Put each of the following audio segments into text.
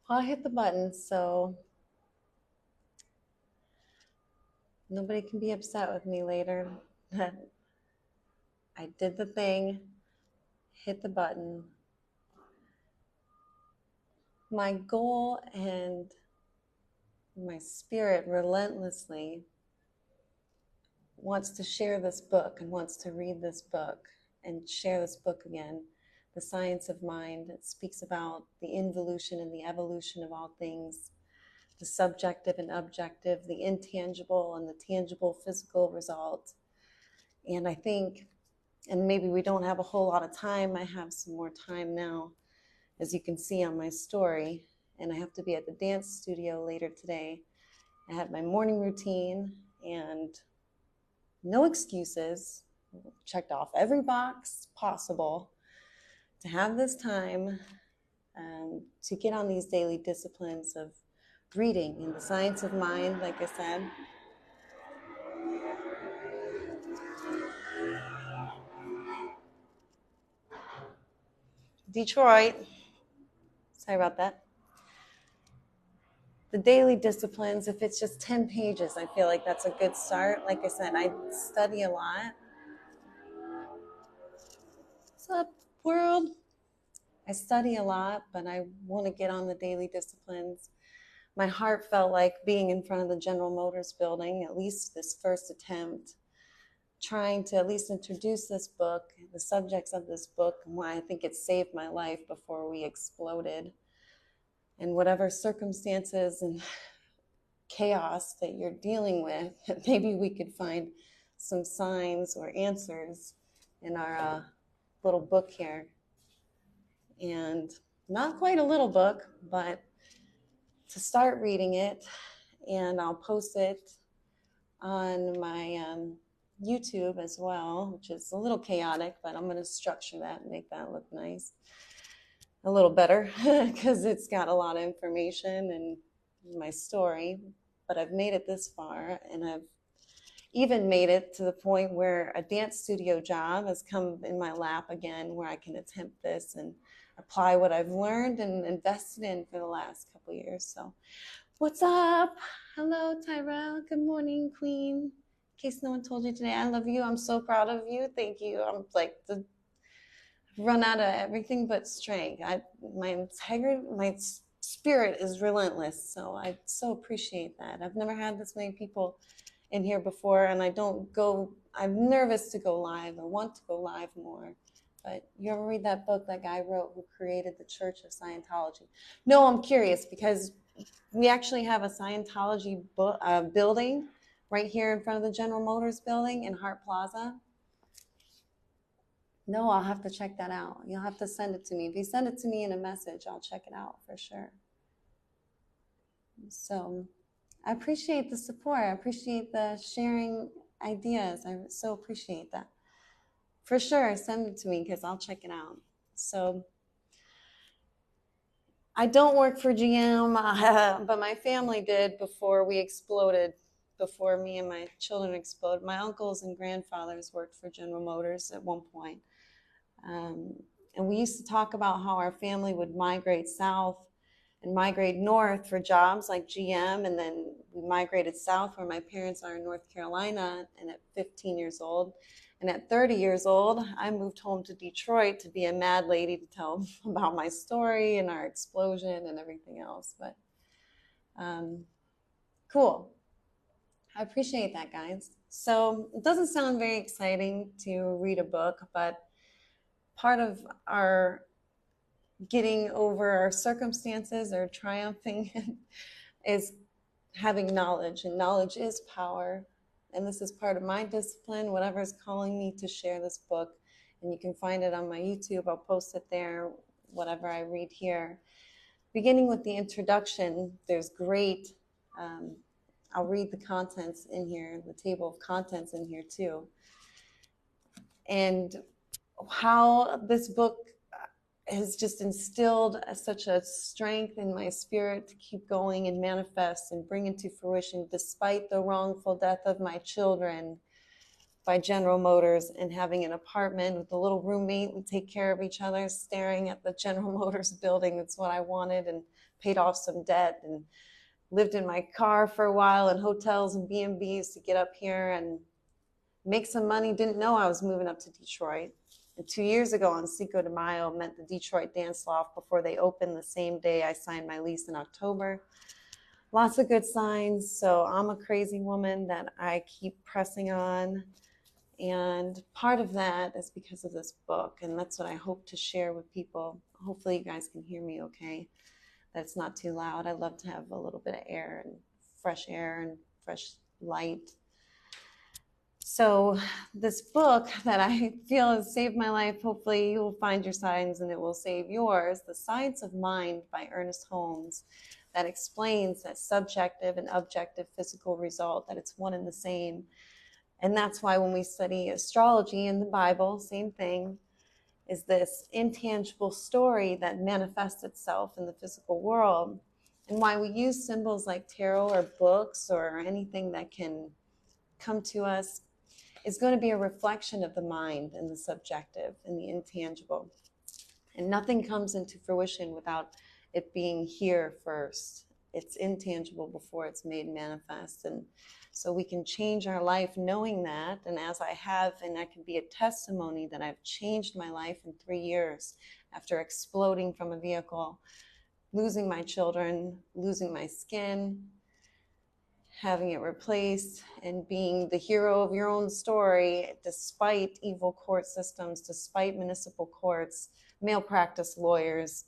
Well, I hit the button, so nobody can be upset with me later that I did the thing, hit the button. My goal and my spirit relentlessly wants to share this book and wants to read this book and share this book again. The Science of Mind. It speaks about the involution and the evolution of all things, the subjective and objective, the intangible and the tangible physical result. And I think, and maybe we don't have a whole lot of time, I have some more time now, as you can see on my story, and I have to be at the dance studio later today. I had my morning routine and no excuses, checked off every box possible to have this time to get on these daily disciplines of reading and the science of mind, like I said. Detroit, sorry about that. The daily disciplines, if it's just 10 pages, I feel like that's a good start. Like I said, I study a lot. What's up, world? I study a lot, but I want to get on the daily disciplines. My heart felt like being in front of the General Motors building, at least this first attempt, trying to at least introduce this book, the subjects of this book, and why I think it saved my life before we exploded. And whatever circumstances and chaos that you're dealing with, maybe we could find some signs or answers in our little book here. And not quite a little book, but to start reading it, and I'll post it on my YouTube as well, which is a little chaotic, but I'm going to structure that and make that look nice, a little better, because it's got a lot of information and my story. But I've made it this far, and I've even made it to the point where a dance studio job has come in my lap again, where I can attempt this and apply what I've learned and invested in for the last couple of years. So what's up? Hello, Tyrell. Good morning, Queen. In case no one told you today, I love you. I'm so proud of you. Thank you. I'm like run out of everything but strength. My integrity, my spirit is relentless. So I so appreciate that. I've never had this many people in here before, and I'm nervous to go live. I want to go live more. But you ever read that book that guy wrote who created the Church of Scientology? No, I'm curious because we actually have a Scientology building right here in front of the General Motors building in Hart Plaza. No, I'll have to check that out. You'll have to send it to me. If you send it to me in a message, I'll check it out for sure. So I appreciate the support. I appreciate the sharing ideas. I so appreciate that. For sure, send it to me because I'll check it out. So I don't work for GM, but my family did before we exploded, before me and my children exploded. My uncles and grandfathers worked for General Motors at one point. And we used to talk about how our family would migrate south and migrate north for jobs like GM, and then we migrated south where my parents are in North Carolina, and at 15 years old. And at 30 years old, I moved home to Detroit to be a mad lady to tell about my story and our explosion and everything else. But cool. I appreciate that, guys. So it doesn't sound very exciting to read a book, but part of our getting over our circumstances or triumphing is having knowledge, and knowledge is power. And this is part of my discipline, whatever is calling me to share this book. And you can find it on my YouTube. I'll post it there, whatever I read here. Beginning with the introduction, there's great, I'll read the contents in here, the table of contents in here too. And how this book has just instilled such a strength in my spirit to keep going and manifest and bring into fruition, despite the wrongful death of my children, by General Motors and having an apartment with a little roommate. We take care of each other, staring at the General Motors building. That's what I wanted, and paid off some debt and lived in my car for a while in hotels and B&Bs to get up here and make some money. Didn't know I was moving up to Detroit. And 2 years ago on Cinco de Mayo, met the Detroit Dance Loft before they opened the same day I signed my lease in October. Lots of good signs. So I'm a crazy woman that I keep pressing on. And part of that is because of this book. And that's what I hope to share with people. Hopefully you guys can hear me okay. That's not too loud. I love to have a little bit of air and fresh light. So this book that I feel has saved my life, hopefully you will find your signs and it will save yours, The Science of Mind by Ernest Holmes, that explains that subjective and objective physical result, that it's one and the same. And that's why when we study astrology in the Bible, same thing, is this intangible story that manifests itself in the physical world. And why we use symbols like tarot or books or anything that can come to us is going to be a reflection of the mind and the subjective and the intangible. And nothing comes into fruition without it being here first. It's intangible before it's made manifest. And so we can change our life knowing that. And as I have, and I can be a testimony that I've changed my life in 3 years after exploding from a vehicle, losing my children, losing my skin, having it replaced, and being the hero of your own story despite evil court systems, despite municipal courts, malpractice lawyers.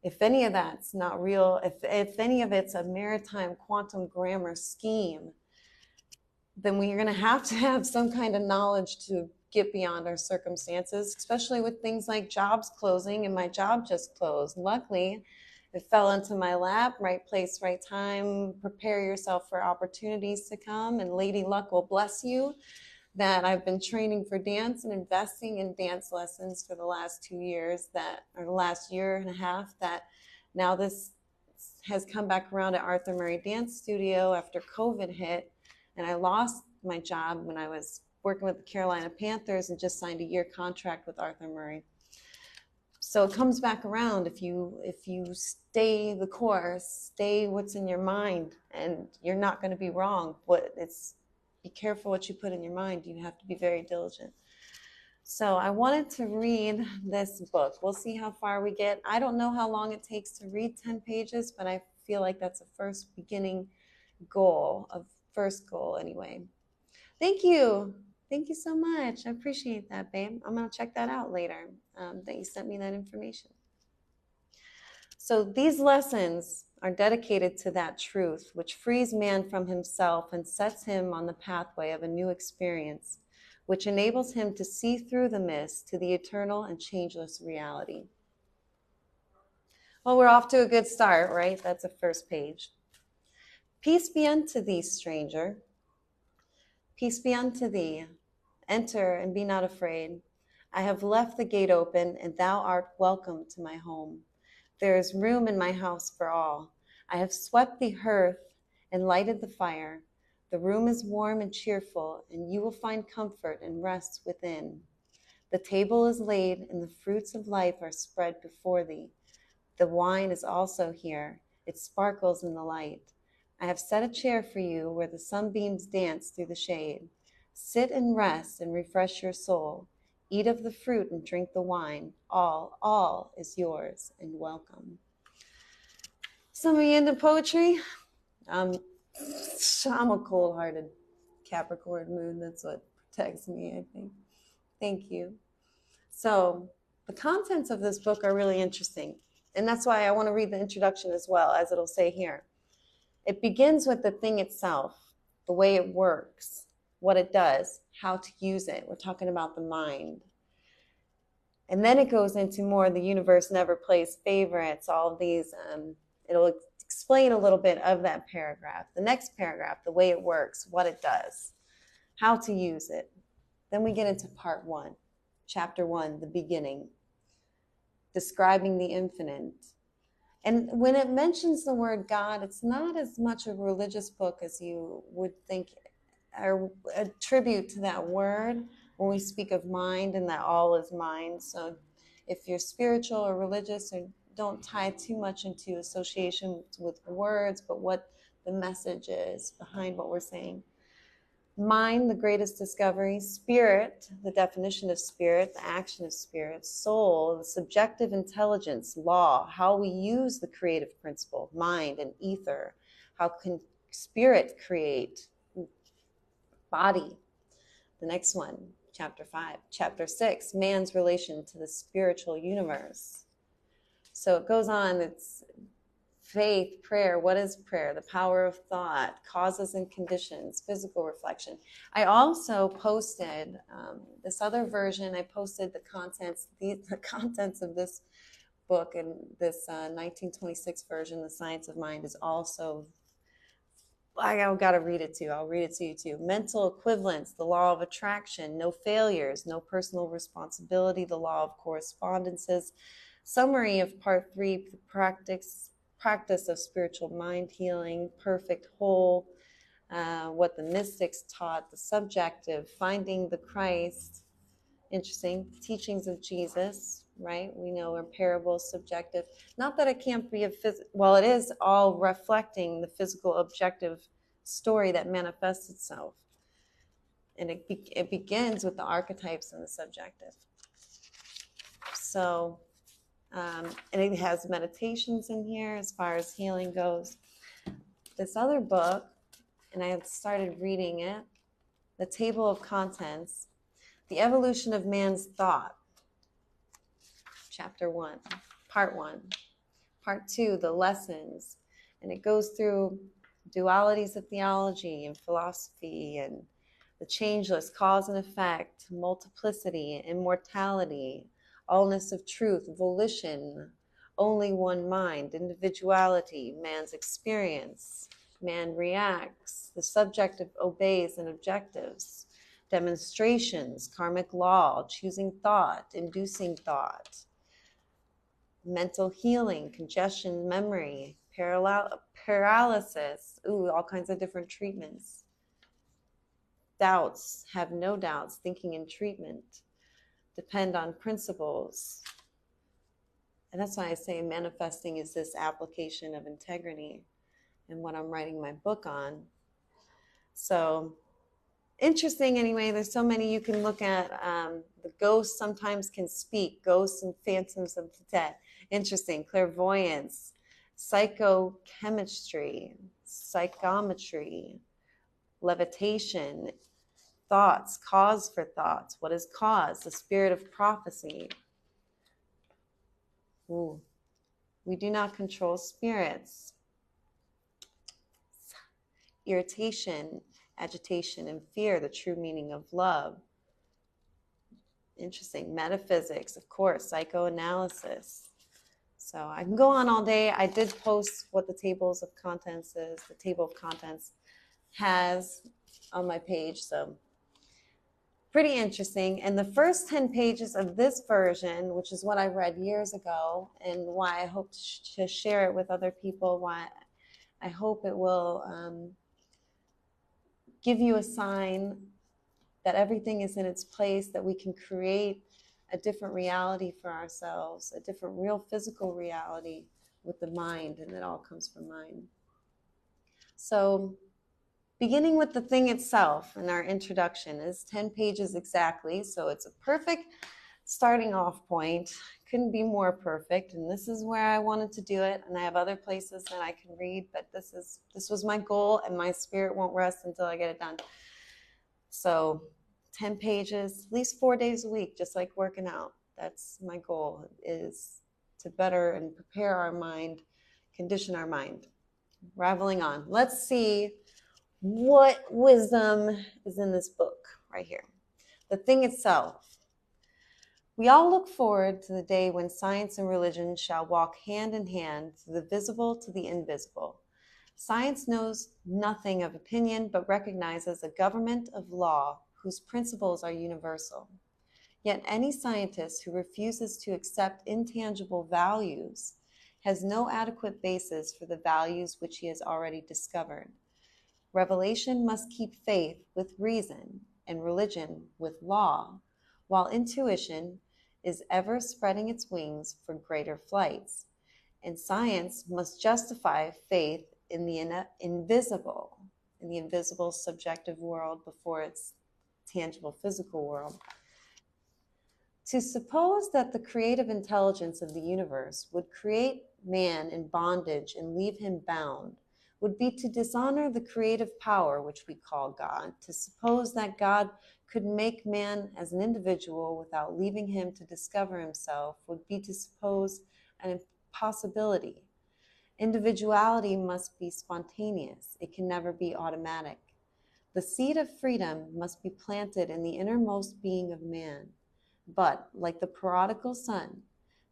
If any of that's not real, if any of it's a maritime quantum grammar scheme, then we're going to have some kind of knowledge to get beyond our circumstances, especially with things like jobs closing, and my job just closed. Luckily, it fell into my lap, right place, right time. Prepare yourself for opportunities to come, and Lady Luck will bless you. That I've been training for dance and investing in dance lessons for the last 2 years, or the last year and a half, that now this has come back around at Arthur Murray Dance Studio after COVID hit. And I lost my job when I was working with the Carolina Panthers and just signed a year contract with Arthur Murray. So it comes back around if you stay the course, stay what's in your mind, and you're not going to be wrong. Be careful what you put in your mind. You have to be very diligent. So I wanted to read this book. We'll see how far we get. I don't know how long it takes to read 10 pages, but I feel like that's a first goal anyway. Thank you. Thank you so much. I appreciate that, babe. I'm going to check that out later, that you sent me that information. So these lessons are dedicated to that truth, which frees man from himself and sets him on the pathway of a new experience, which enables him to see through the mist to the eternal and changeless reality. Well, we're off to a good start, right? That's the first page. Peace be unto thee, stranger. Peace be unto thee. Enter and be not afraid. I have left the gate open, and thou art welcome to my home. There is room in my house for all. I have swept the hearth and lighted the fire. The room is warm and cheerful, and you will find comfort and rest within. The table is laid, and the fruits of life are spread before thee. The wine is also here. It sparkles in the light. I have set a chair for you where the sunbeams dance through the shade. Sit and rest and refresh your soul. Eat of the fruit and drink the wine. All is yours and welcome. Some of you into poetry? I'm a cold-hearted Capricorn moon. That's what protects me, I think. Thank you. So the contents of this book are really interesting. And that's why I want to read the introduction as well, as it'll say here. It begins with the thing itself, the way it works, what it does, how to use it. We're talking about the mind. And then it goes into more the universe never plays favorites, all of these. It'll explain a little bit of that paragraph. The next paragraph, the way it works, what it does, how to use it. Then we get into part 1, chapter 1, the beginning, describing the infinite. And when it mentions the word God, it's not as much a religious book as you would think or attribute to that word when we speak of mind and that all is mind. So if you're spiritual or religious, or don't tie too much into association with words, but what the message is behind what we're saying. Mind, the greatest discovery. Spirit, the definition of spirit, the action of spirit. Soul, the subjective intelligence, law, how we use the creative principle. Mind and ether, how can spirit create? Body, the next one, chapter 5. Chapter 6, man's relation to the spiritual universe. So it goes on, it's faith, prayer. What is prayer? The power of thought, causes and conditions, physical reflection. I also posted this other version. I posted the contents of this book, and this 1926 version, The Science of Mind, is also, I've got to read it too. I'll read it to you too. Mental equivalence, the law of attraction, no failures, no personal responsibility, the law of correspondences. Summary of part 3, practice of spiritual mind healing, perfect whole, what the mystics taught, the subjective, finding the Christ. Interesting. Teachings of Jesus, right? We know are parables, subjective. Not that it can't be well, it is all reflecting the physical, objective story that manifests itself. And it begins with the archetypes and the subjective. So, and it has meditations in here as far as healing goes. This other book, and I have started reading it, The Table of Contents, The Evolution of Man's Thought, Chapter 1, Part 1. Part 2, The Lessons, and it goes through dualities of theology and philosophy and the changeless, cause and effect, multiplicity, immortality, allness of truth, volition, only one mind, individuality, man's experience, man reacts, the subjective obeys and objectives, demonstrations, karmic law, choosing thought, inducing thought, mental healing, congestion, memory, paralysis, all kinds of different treatments. Doubts, have no doubts, thinking in treatment, depend on principles. And that's why I say manifesting is this application of integrity and what I'm writing my book on. So interesting anyway, there's so many you can look at. The ghosts sometimes can speak, ghosts and phantoms of the dead. Interesting, clairvoyance, psychochemistry, psychometry, levitation, thoughts, cause for thoughts. What is cause? The spirit of prophecy. Ooh. We do not control spirits. Irritation, agitation, and fear, the true meaning of love. Interesting. Metaphysics, of course, psychoanalysis. So I can go on all day. I did post what the tables of contents is, the table of contents has on my page. So pretty interesting. And the first 10 pages of this version, which is what I read years ago and why I hope to share it with other people, why I hope it will give you a sign that everything is in its place, that we can create a different reality for ourselves, a different real physical reality with the mind, and it all comes from mind. So beginning with the thing itself in our introduction is 10 pages exactly, so it's a perfect starting off point. Couldn't be more perfect, and this is where I wanted to do it, and I have other places that I can read, but this was my goal, and my spirit won't rest until I get it done. So 10 pages, at least 4 days a week, just like working out. That's my goal, is to better and prepare our mind, condition our mind. Raveling on. Let's see what wisdom is in this book right here. The thing itself. We all look forward to the day when science and religion shall walk hand in hand through the visible to the invisible. Science knows nothing of opinion, but recognizes a government of law whose principles are universal. Yet any scientist who refuses to accept intangible values has no adequate basis for the values which he has already discovered. Revelation must keep faith with reason and religion with law, while intuition is ever spreading its wings for greater flights. And science must justify faith in the invisible subjective world before its tangible physical world. To suppose that the creative intelligence of the universe would create man in bondage and leave him bound would be to dishonor the creative power which we call God. To suppose that God could make man as an individual without leaving him to discover himself would be to suppose an impossibility. Individuality must be spontaneous. It can never be automatic. The seed of freedom must be planted in the innermost being of man. But, like the prodigal son,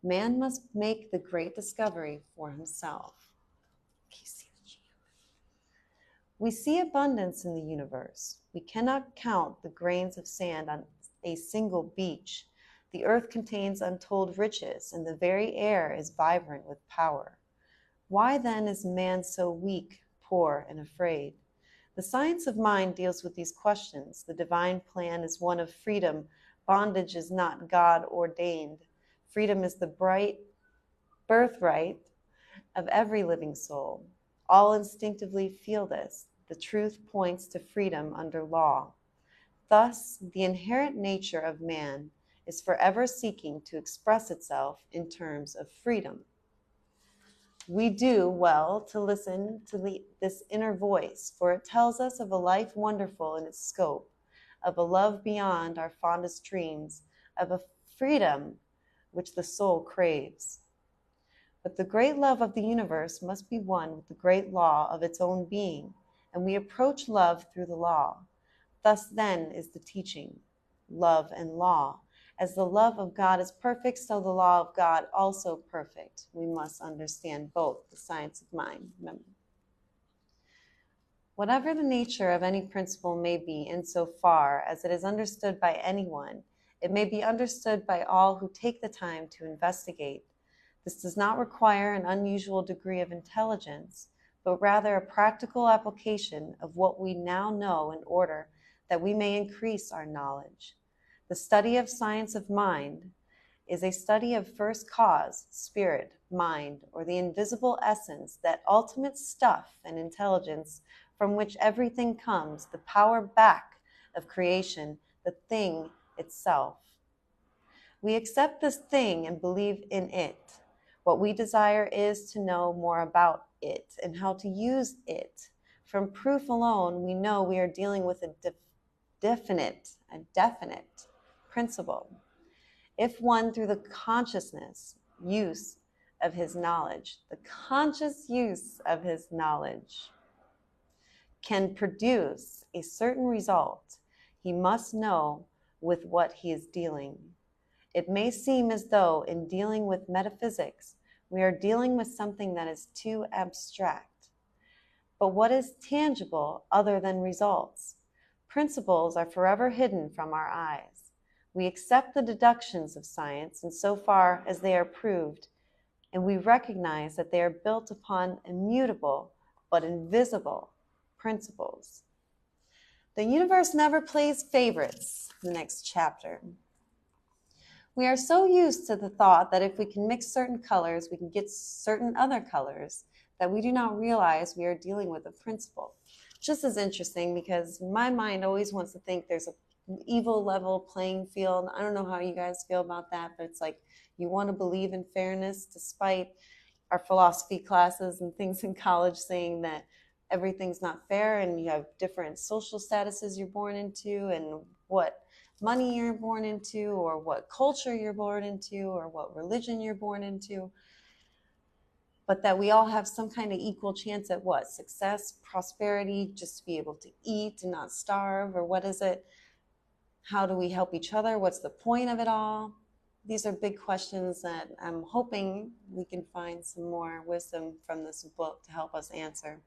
man must make the great discovery for himself. We see abundance in the universe. We cannot count the grains of sand on a single beach. The earth contains untold riches, and the very air is vibrant with power. Why then is man so weak, poor, and afraid? The science of mind deals with these questions. The divine plan is one of freedom. Bondage is not God ordained. Freedom is the bright birthright of every living soul. All instinctively feel this. The truth points to freedom under law. Thus, the inherent nature of man is forever seeking to express itself in terms of freedom. We do well to listen to this inner voice, for it tells us of a life wonderful in its scope, of a love beyond our fondest dreams, of a freedom which the soul craves. But the great love of the universe must be one with the great law of its own being, and we approach love through the law. Thus then is the teaching, love and law. As the love of God is perfect, so the law of God also perfect. We must understand both, the science of mind. Remember. Whatever the nature of any principle may be, insofar as it is understood by anyone, it may be understood by all who take the time to investigate. This does not require an unusual degree of intelligence, but rather a practical application of what we now know in order that we may increase our knowledge. The study of science of mind is a study of first cause, spirit, mind, or the invisible essence, that ultimate stuff and intelligence from which everything comes, the power back of creation, the thing itself. We accept this thing and believe in it. What we desire is to know more about it and how to use it. From proof alone, we know we are dealing with a definite principle. If one, through the consciousness use of his knowledge, the conscious use of his knowledge, can produce a certain result, he must know with what he is dealing. It may seem as though in dealing with metaphysics, we are dealing with something that is too abstract. But what is tangible other than results? Principles are forever hidden from our eyes. We accept the deductions of science insofar as they are proved, and we recognize that they are built upon immutable but invisible principles. The universe never plays favorites, the next chapter. We are so used to the thought that if we can mix certain colors, we can get certain other colors, that we do not realize we are dealing with a principle. Just as interesting, because my mind always wants to think there's an evil level playing field. I don't know how you guys feel about that, but it's like you want to believe in fairness despite our philosophy classes and things in college saying that everything's not fair and you have different social statuses you're born into and what money you're born into or what culture you're born into or what religion you're born into. But that we all have some kind of equal chance at what? Success, prosperity, just to be able to eat and not starve, or what is it? How do we help each other? What's the point of it all? These are big questions that I'm hoping we can find some more wisdom from this book to help us answer.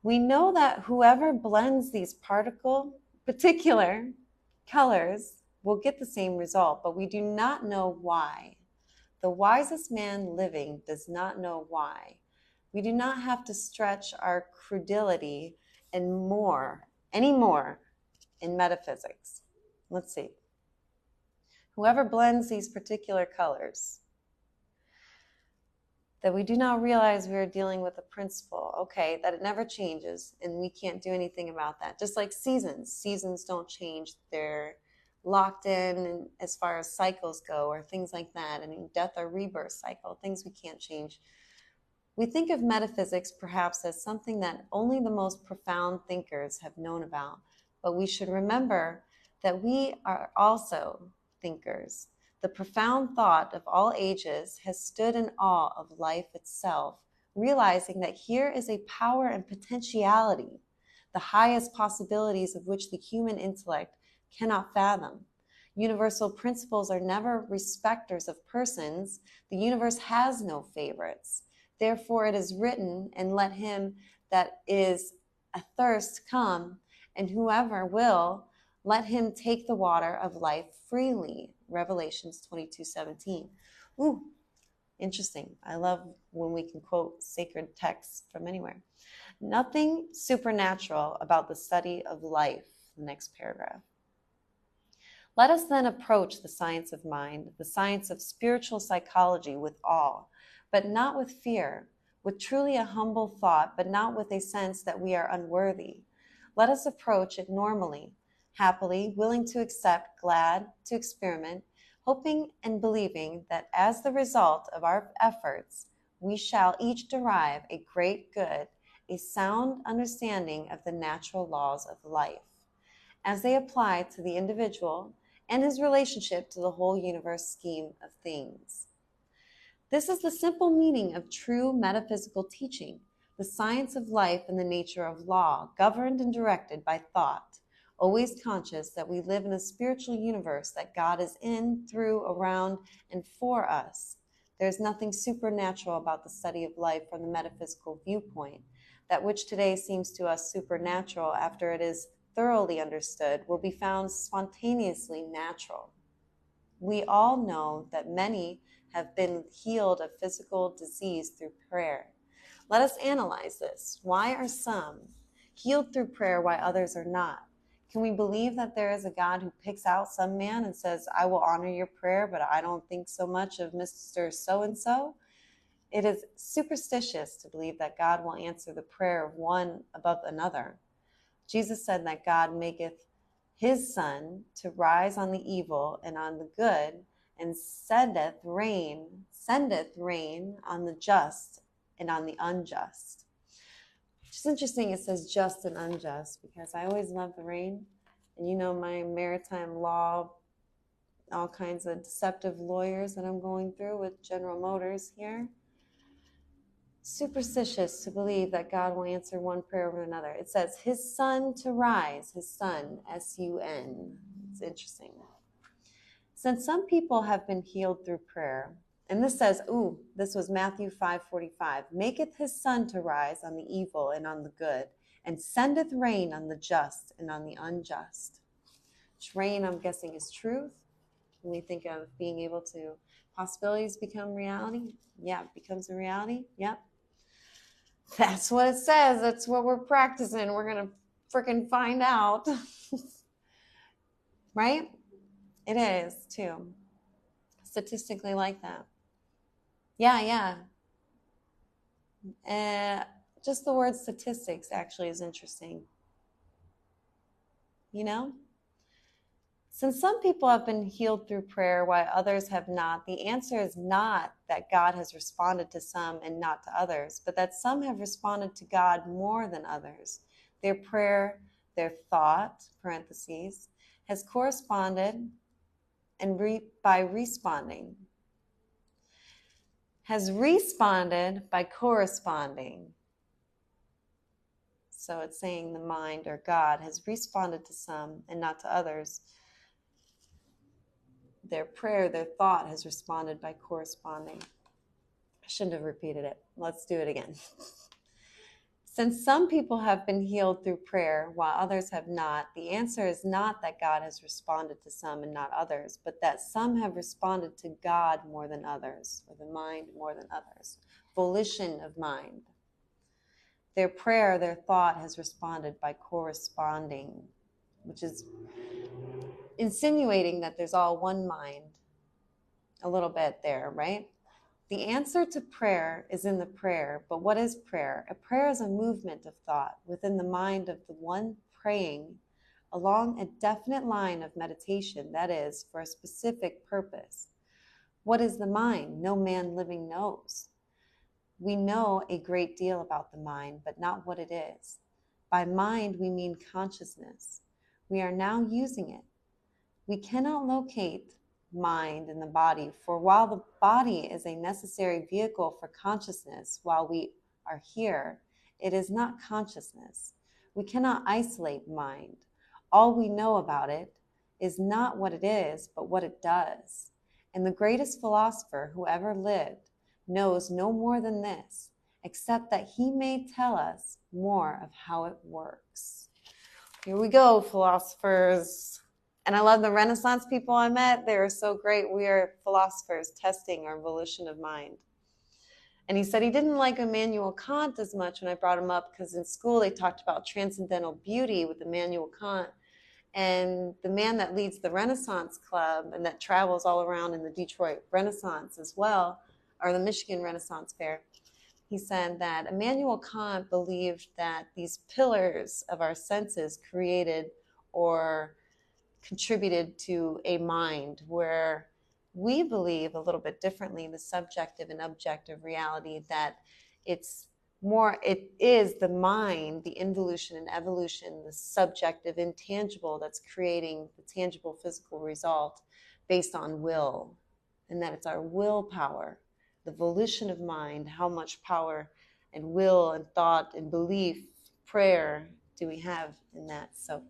We know that whoever blends these particular colors will get the same result, but we do not know why. The wisest man living does not know why. We do not have to stretch our credulity anymore in metaphysics. Let's see. Whoever blends these particular colors, that we do not realize we are dealing with a principle, okay, that it never changes, and we can't do anything about that. Just like seasons don't change. They're locked in as far as cycles go, or things like that, and death or rebirth cycle, things we can't change. We think of metaphysics perhaps as something that only the most profound thinkers have known about, but we should remember that we are also thinkers. The profound thought of all ages has stood in awe of life itself, realizing that here is a power and potentiality, the highest possibilities of which the human intellect cannot fathom. Universal principles are never respecters of persons. The universe has no favorites. Therefore it is written, and let him that is athirst come, and whoever will, let him take the water of life freely. Revelations 22:17. Ooh, interesting. I love when we can quote sacred texts from anywhere. Nothing supernatural about the study of life. The next paragraph. Let us then approach the science of mind, the science of spiritual psychology, with awe, but not with fear, with truly a humble thought, but not with a sense that we are unworthy. Let us approach it normally, happily, willing to accept, glad to experiment, hoping and believing that as the result of our efforts, we shall each derive a great good, a sound understanding of the natural laws of life, as they apply to the individual and his relationship to the whole universe scheme of things. This is the simple meaning of true metaphysical teaching, the science of life and the nature of law, governed and directed by thought, always conscious that we live in a spiritual universe, that God is in, through, around, and for us. There is nothing supernatural about the study of life from the metaphysical viewpoint. That which today seems to us supernatural, after it is thoroughly understood, will be found spontaneously natural. We all know that many have been healed of physical disease through prayer. Let us analyze this. Why are some healed through prayer while others are not? Can we believe that there is a God who picks out some man and says, I will honor your prayer, but I don't think so much of Mr. So-and-so? It is superstitious to believe that God will answer the prayer of one above another. Jesus said that God maketh his sun to rise on the evil and on the good, and sendeth rain on the just and on the unjust. Which is interesting, it says just and unjust, because I always love the rain. And you know, my maritime law, all kinds of deceptive lawyers that I'm going through with General Motors here. Superstitious to believe that God will answer one prayer over another. It says his sun to rise, his sun, S-U-N. It's interesting. Since some people have been healed through prayer, and this says, this was Matthew 5:45, maketh his sun to rise on the evil and on the good, and sendeth rain on the just and on the unjust. Which rain, I'm guessing, is truth. When we think of being able to, possibilities become reality. Yeah, it becomes a reality. Yep. That's what it says. That's what we're practicing. We're going to freaking find out. Right? It is, too. Statistically like that. Yeah. Just the word statistics actually is interesting. You know? Since some people have been healed through prayer while others have not, the answer is not that God has responded to some and not to others, but that some have responded to God more than others. Their prayer, their thought, parentheses, has corresponded by responding by corresponding. So it's saying the mind or God has responded to some and not to others. Their prayer, their thought has responded by corresponding. I shouldn't have repeated it. Let's do it again. Since some people have been healed through prayer while others have not, the answer is not that God has responded to some and not others, but that some have responded to God more than others, or the mind more than others. Volition of mind. Their prayer, their thought has responded by corresponding, which is insinuating that there's all one mind, a little bit there, right? The answer to prayer is in the prayer, but what is prayer? A prayer is a movement of thought within the mind of the one praying along a definite line of meditation, that is, for a specific purpose. What is the mind? No man living knows. We know a great deal about the mind, but not what it is. By mind, we mean consciousness. We are now using it. We cannot locate mind in the body, for while the body is a necessary vehicle for consciousness while we are here, it is not consciousness. We cannot isolate mind. All we know about it is not what it is, but what it does. And the greatest philosopher who ever lived knows no more than this, except that he may tell us more of how it works. Here we go, philosophers. And I love the Renaissance people I met. They were so great. We are philosophers testing our volition of mind. And he said he didn't like Immanuel Kant as much when I brought him up, because in school they talked about transcendental beauty with Immanuel Kant. And the man that leads the Renaissance Club and that travels all around in the Detroit Renaissance as well, or the Michigan Renaissance Fair, he said that Immanuel Kant believed that these pillars of our senses created or contributed to a mind, where we believe a little bit differently, the subjective and objective reality, that it is the mind, the involution and evolution, the subjective intangible that's creating the tangible physical result based on will, and that it's our willpower, the volition of mind, how much power and will and thought and belief, prayer do we have in that. So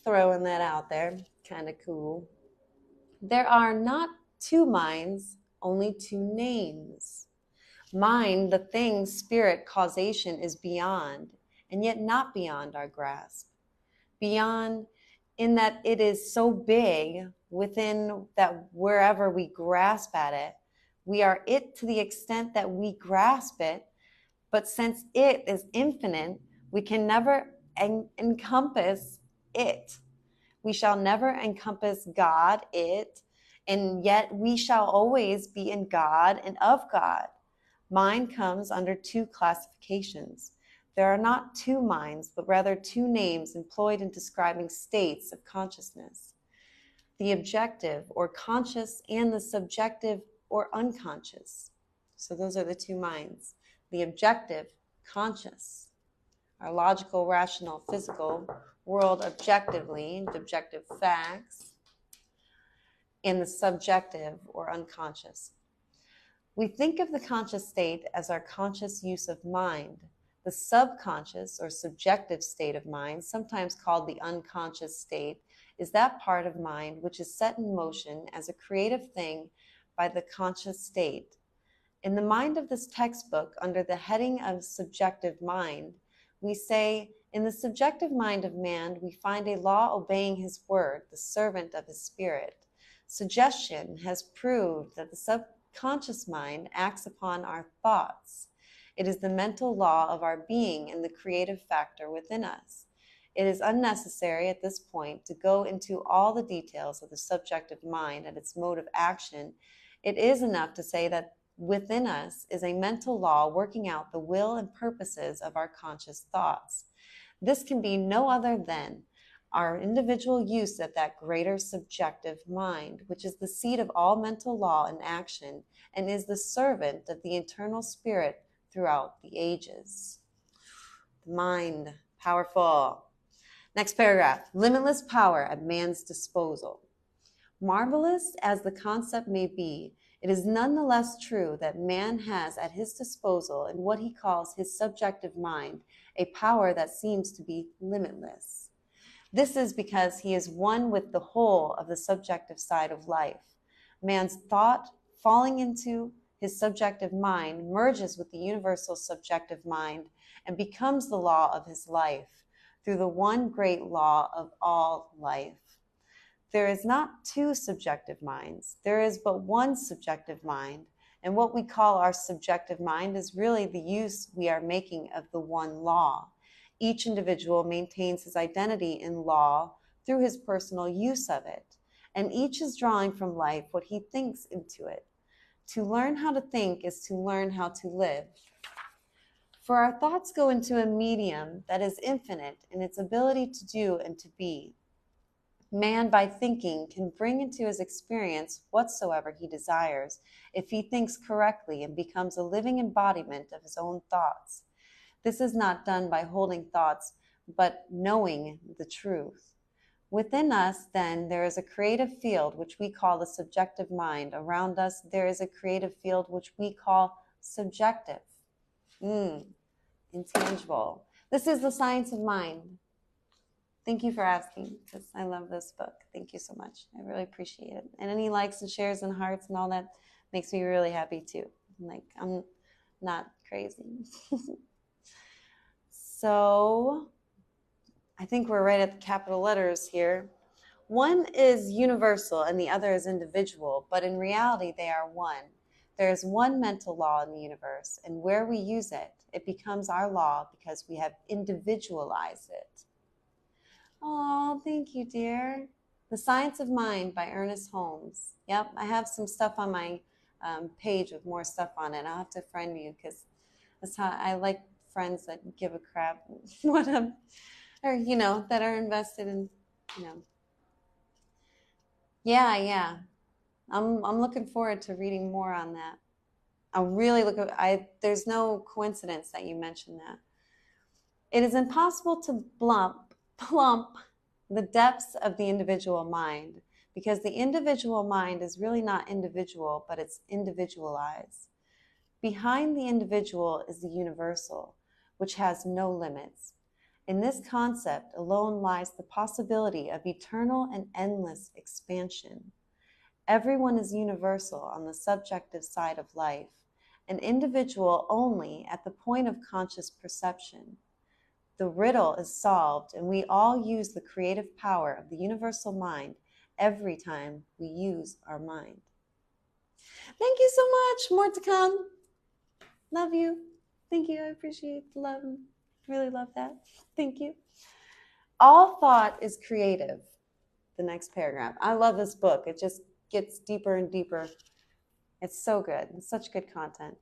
throwing that out there, kind of cool. There are not two minds, only two names. Mind, the thing, spirit, causation, is beyond, and yet not beyond our grasp. Beyond in that it is so big within that wherever we grasp at it, we are it to the extent that we grasp it, but since it is infinite, we can never encompass it. We shall never encompass God, it, and yet we shall always be in God and of God. Mind comes under two classifications. There are not two minds, but rather two names employed in describing states of consciousness: the objective or conscious and the subjective or unconscious. So those are the two minds. The objective, conscious, our logical, rational, physical world objectively, objective facts, and the subjective or unconscious. We think of the conscious state as our conscious use of mind. The subconscious or subjective state of mind, sometimes called the unconscious state, is that part of mind which is set in motion as a creative thing by the conscious state. In the mind of this textbook, under the heading of subjective mind, we say, in the subjective mind of man, we find a law obeying his word, the servant of his spirit. Suggestion has proved that the subconscious mind acts upon our thoughts. It is the mental law of our being and the creative factor within us. It is unnecessary at this point to go into all the details of the subjective mind and its mode of action. It is enough to say that within us is a mental law working out the will and purposes of our conscious thoughts. This can be no other than our individual use of that greater subjective mind, which is the seat of all mental law and action, and is the servant of the eternal spirit throughout the ages. The mind, powerful. Next paragraph, limitless power at man's disposal. Marvelous as the concept may be, it is nonetheless true that man has at his disposal, in what he calls his subjective mind, a power that seems to be limitless. This is because he is one with the whole of the subjective side of life. Man's thought, falling into his subjective mind, merges with the universal subjective mind and becomes the law of his life, through the one great law of all life. There is not two subjective minds. There is but one subjective mind, And what we call our subjective mind is really the use we are making of the one law. Each individual maintains his identity in law through his personal use of it, and each is drawing from life what he thinks into it. To learn how to think is to learn how to live. For our thoughts go into a medium that is infinite in its ability to do and to be. Man, by thinking, can bring into his experience whatsoever he desires, if he thinks correctly and becomes a living embodiment of his own thoughts. This is not done by holding thoughts, but knowing the truth. Within us, then, there is a creative field which we call the subjective mind. Around us, there is a creative field which we call subjective. Intangible. This is the science of mind. Thank you for asking, because I love this book. Thank you so much. I really appreciate it. And any likes and shares and hearts and all that makes me really happy too. Like, I'm not crazy. So I think we're right at the capital letters here. One is universal and the other is individual, but in reality they are one. There is one mental law in the universe, and where we use it, it becomes our law because we have individualized it. Oh, thank you, dear. The Science of Mind by Ernest Holmes. Yep, I have some stuff on my page with more stuff on it. I'll have to friend you because that's how I like friends that give a crap what I'm, or that are invested in, Yeah. I'm looking forward to reading more on that. There's no coincidence that you mentioned that. It is impossible to plump the depths of the individual mind, because the individual mind is really not individual, but it's individualized. Behind the individual is the universal, which has no limits. In this concept alone lies the possibility of eternal and endless expansion. Everyone is universal on the subjective side of life, an individual only at the point of conscious perception. The riddle is solved, and we all use the creative power of the universal mind every time we use our mind. Thank you so much. More to come. Love you. Thank you. I appreciate the love. Really love that. Thank you. All thought is creative. The next paragraph. I love this book. It just gets deeper and deeper. It's so good. It's such good content.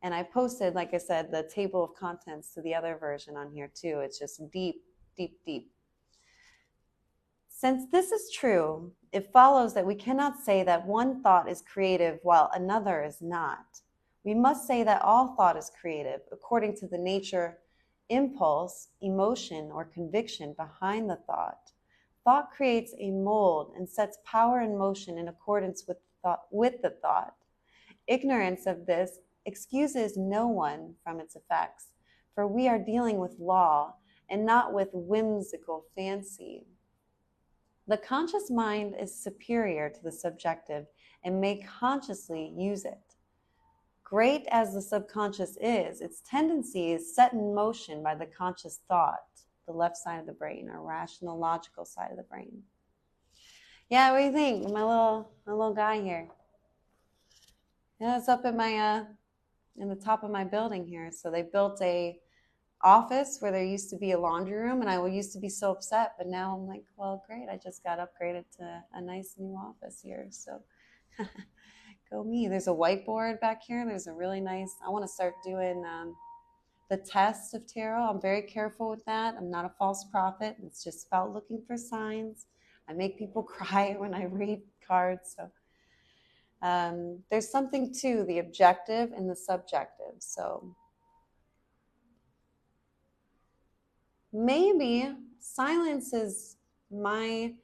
And I posted, like I said, the table of contents to the other version on here too. It's just deep, deep, deep. Since this is true, it follows that we cannot say that one thought is creative while another is not. We must say that all thought is creative according to the nature, impulse, emotion, or conviction behind the thought. Thought creates a mold and sets power in motion in accordance with the thought. Ignorance of this excuses no one from its effects, for we are dealing with law and not with whimsical fancy. The conscious mind is superior to the subjective and may consciously use it. Great as the subconscious is, its tendency is set in motion by the conscious thought, the left side of the brain, or rational, logical side of the brain. Yeah, what do you think? My little guy here. Yeah, it's up at my in the top of my building here. So they built a office where there used to be a laundry room, and I used to be so upset, but now I'm like, well, great, I just got upgraded to a nice new office here. So go me. There's a whiteboard back here. There's a really nice, I want to start doing the test of tarot. I'm very careful with that. I'm not a false prophet. It's just about looking for signs. I make people cry when I read cards. So there's something to the objective and the subjective. So maybe silence is my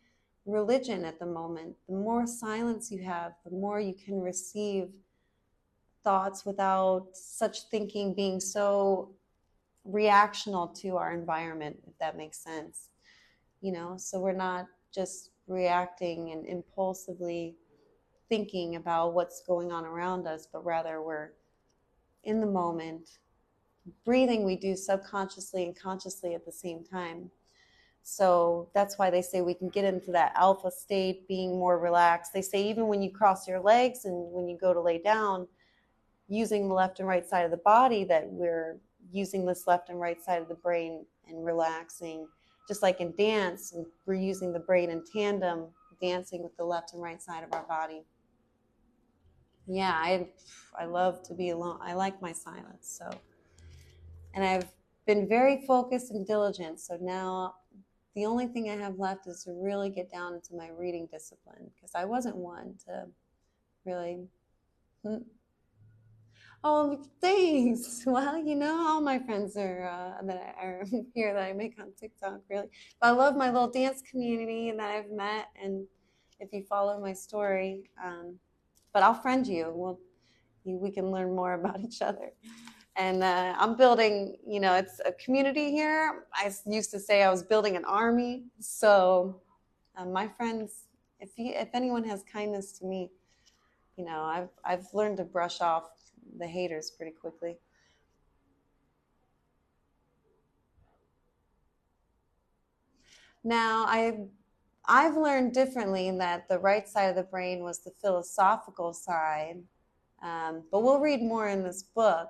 religion at the moment. The more silence you have, the more you can receive thoughts without such thinking being so reactional to our environment, if that makes sense. So we're not just reacting and impulsively thinking about what's going on around us, but rather we're in the moment. Breathing we do subconsciously and consciously at the same time. So that's why they say we can get into that alpha state, being more relaxed. They say even when you cross your legs and when you go to lay down, using the left and right side of the body, that we're using this left and right side of the brain and relaxing. Just like in dance, we're using the brain in tandem, dancing with the left and right side of our body. Yeah, I love to be alone. I like my silence. So, and I've been very focused and diligent. So now the only thing I have left is to really get down into my reading discipline, because I wasn't one to really. Oh, thanks. Well, all my friends are that are here that I make on TikTok, really. But I love my little dance community that I've met, and if you follow my story, but I'll friend you. We can learn more about each other. And I'm building, it's a community here. I used to say I was building an army. So my friends, if anyone has kindness to me, I've learned to brush off the haters pretty quickly. Now, I've learned differently that the right side of the brain was the philosophical side, but we'll read more in this book.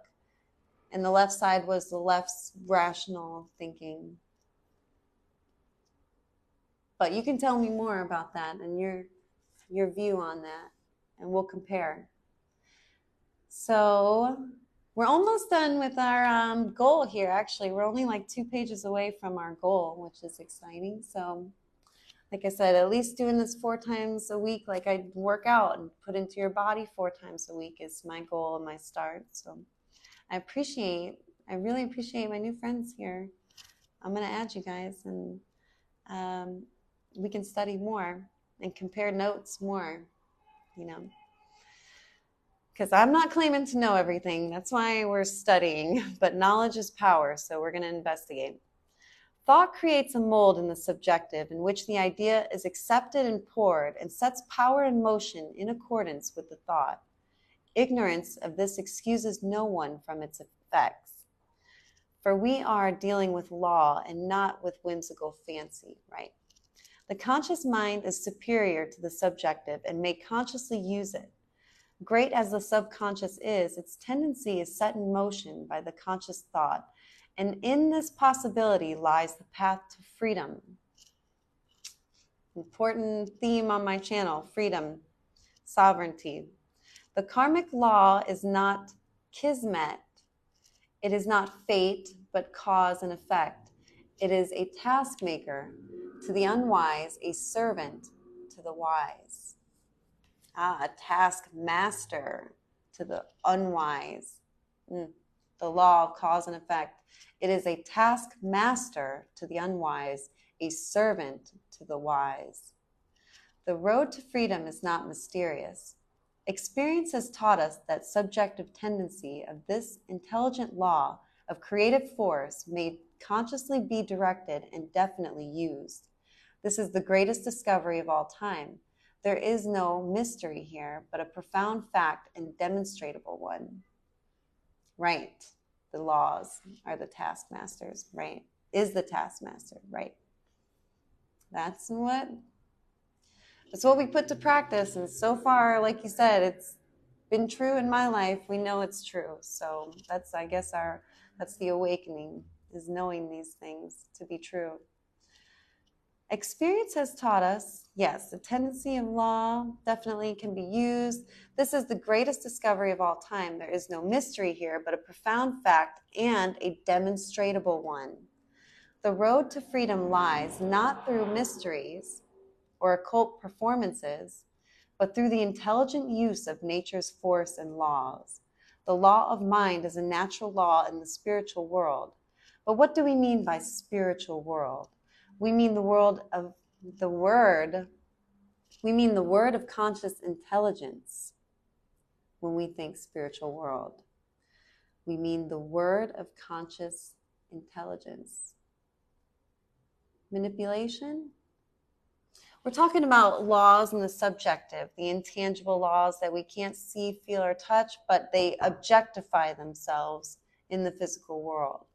And the left side was the left's rational thinking. But you can tell me more about that and your view on that, and we'll compare. So we're almost done with our goal here. Actually, we're only like 2 pages away from our goal, which is exciting. So like I said, at least doing this 4 times a week, like I work out and put into your body 4 times a week, is my goal and my start. So I really appreciate my new friends here. I'm going to add you guys, and we can study more and compare notes more, because I'm not claiming to know everything. That's why we're studying, but knowledge is power, so we're going to investigate. Thought creates a mold in the subjective in which the idea is accepted and poured and sets power in motion in accordance with the thought. Ignorance of this excuses no one from its effects. For we are dealing with law and not with whimsical fancy, right? The conscious mind is superior to the subjective and may consciously use it. Great as the subconscious is, its tendency is set in motion by the conscious thought, and in this possibility lies the path to freedom. Important theme on my channel: freedom, sovereignty. The karmic law is not kismet. It is not fate, but cause and effect. It is a taskmaker to the unwise, a servant to the wise. A taskmaster to the unwise. The law of cause and effect. It is a taskmaster to the unwise, a servant to the wise. The road to freedom is not mysterious. Experience has taught us that subjective tendency of this intelligent law of creative force may consciously be directed and definitely used. This is the greatest discovery of all time. There is no mystery here, but a profound fact and demonstrable one. Right. The laws are the taskmasters, right? Is the taskmaster, right? That's what we put to practice. And so far, like you said, it's been true in my life. We know it's true. So that's, I guess, that's the awakening, is knowing these things to be true. Experience has taught us, yes, the tendency of law definitely can be used. This is the greatest discovery of all time. There is no mystery here, but a profound fact and a demonstrable one. The road to freedom lies not through mysteries or occult performances, but through the intelligent use of nature's force and laws. The law of mind is a natural law in the spiritual world. But what do we mean by spiritual world? We mean the word of conscious intelligence when we think spiritual world. We mean the word of conscious intelligence. Manipulation? We're talking about laws in the subjective, the intangible laws that we can't see, feel, or touch, but they objectify themselves in the physical world.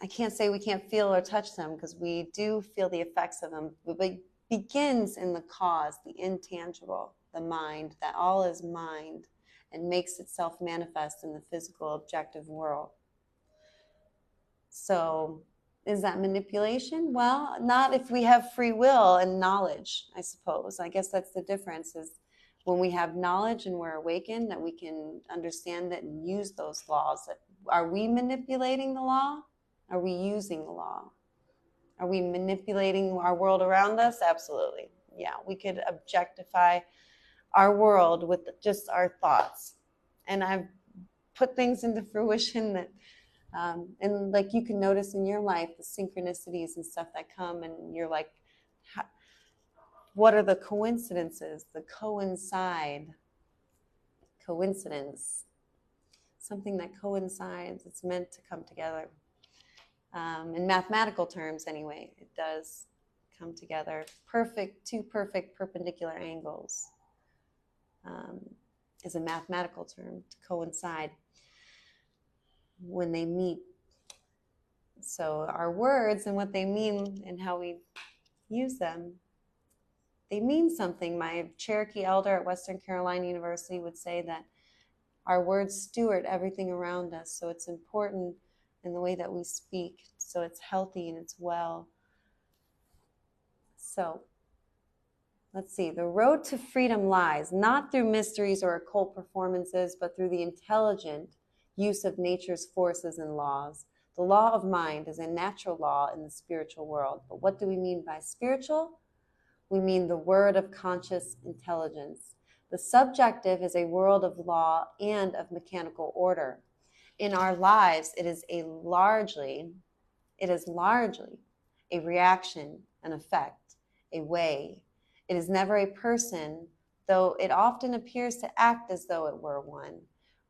I can't say we can't feel or touch them, because we do feel the effects of them, but it begins in the cause, the intangible, the mind, that all is mind. and makes itself manifest in the physical objective world. So is that manipulation? Well, not if we have free will and knowledge, I suppose. I guess that's the difference, is when we have knowledge and we're awakened, that we can understand that and use those laws. Are we manipulating the law? Are we using the law? Are we manipulating our world around us? Absolutely. Yeah, we could objectify our world with just our thoughts. And I've put things into fruition that and like you can notice in your life the synchronicities and stuff that come, and you're like, what are the coincidences? The coincidence, something that coincides, it's meant to come together. In mathematical terms anyway, it does come together. Two perfect perpendicular angles is a mathematical term, to coincide when they meet. So our words and what they mean and how we use them, they mean something. My Cherokee elder at Western Carolina University would say that our words steward everything around us. So it's important in the way that we speak, so it's healthy and it's well. So let's see. The road to freedom lies not through mysteries or occult performances, but through the intelligent use of nature's forces and laws. The law of mind is a natural law in the spiritual world. But what do we mean by spiritual? We mean the word of conscious intelligence. The subjective is a world of law and of mechanical order. In our lives, it is largely a reaction, an effect, a way. It is never a person, though it often appears to act as though it were one.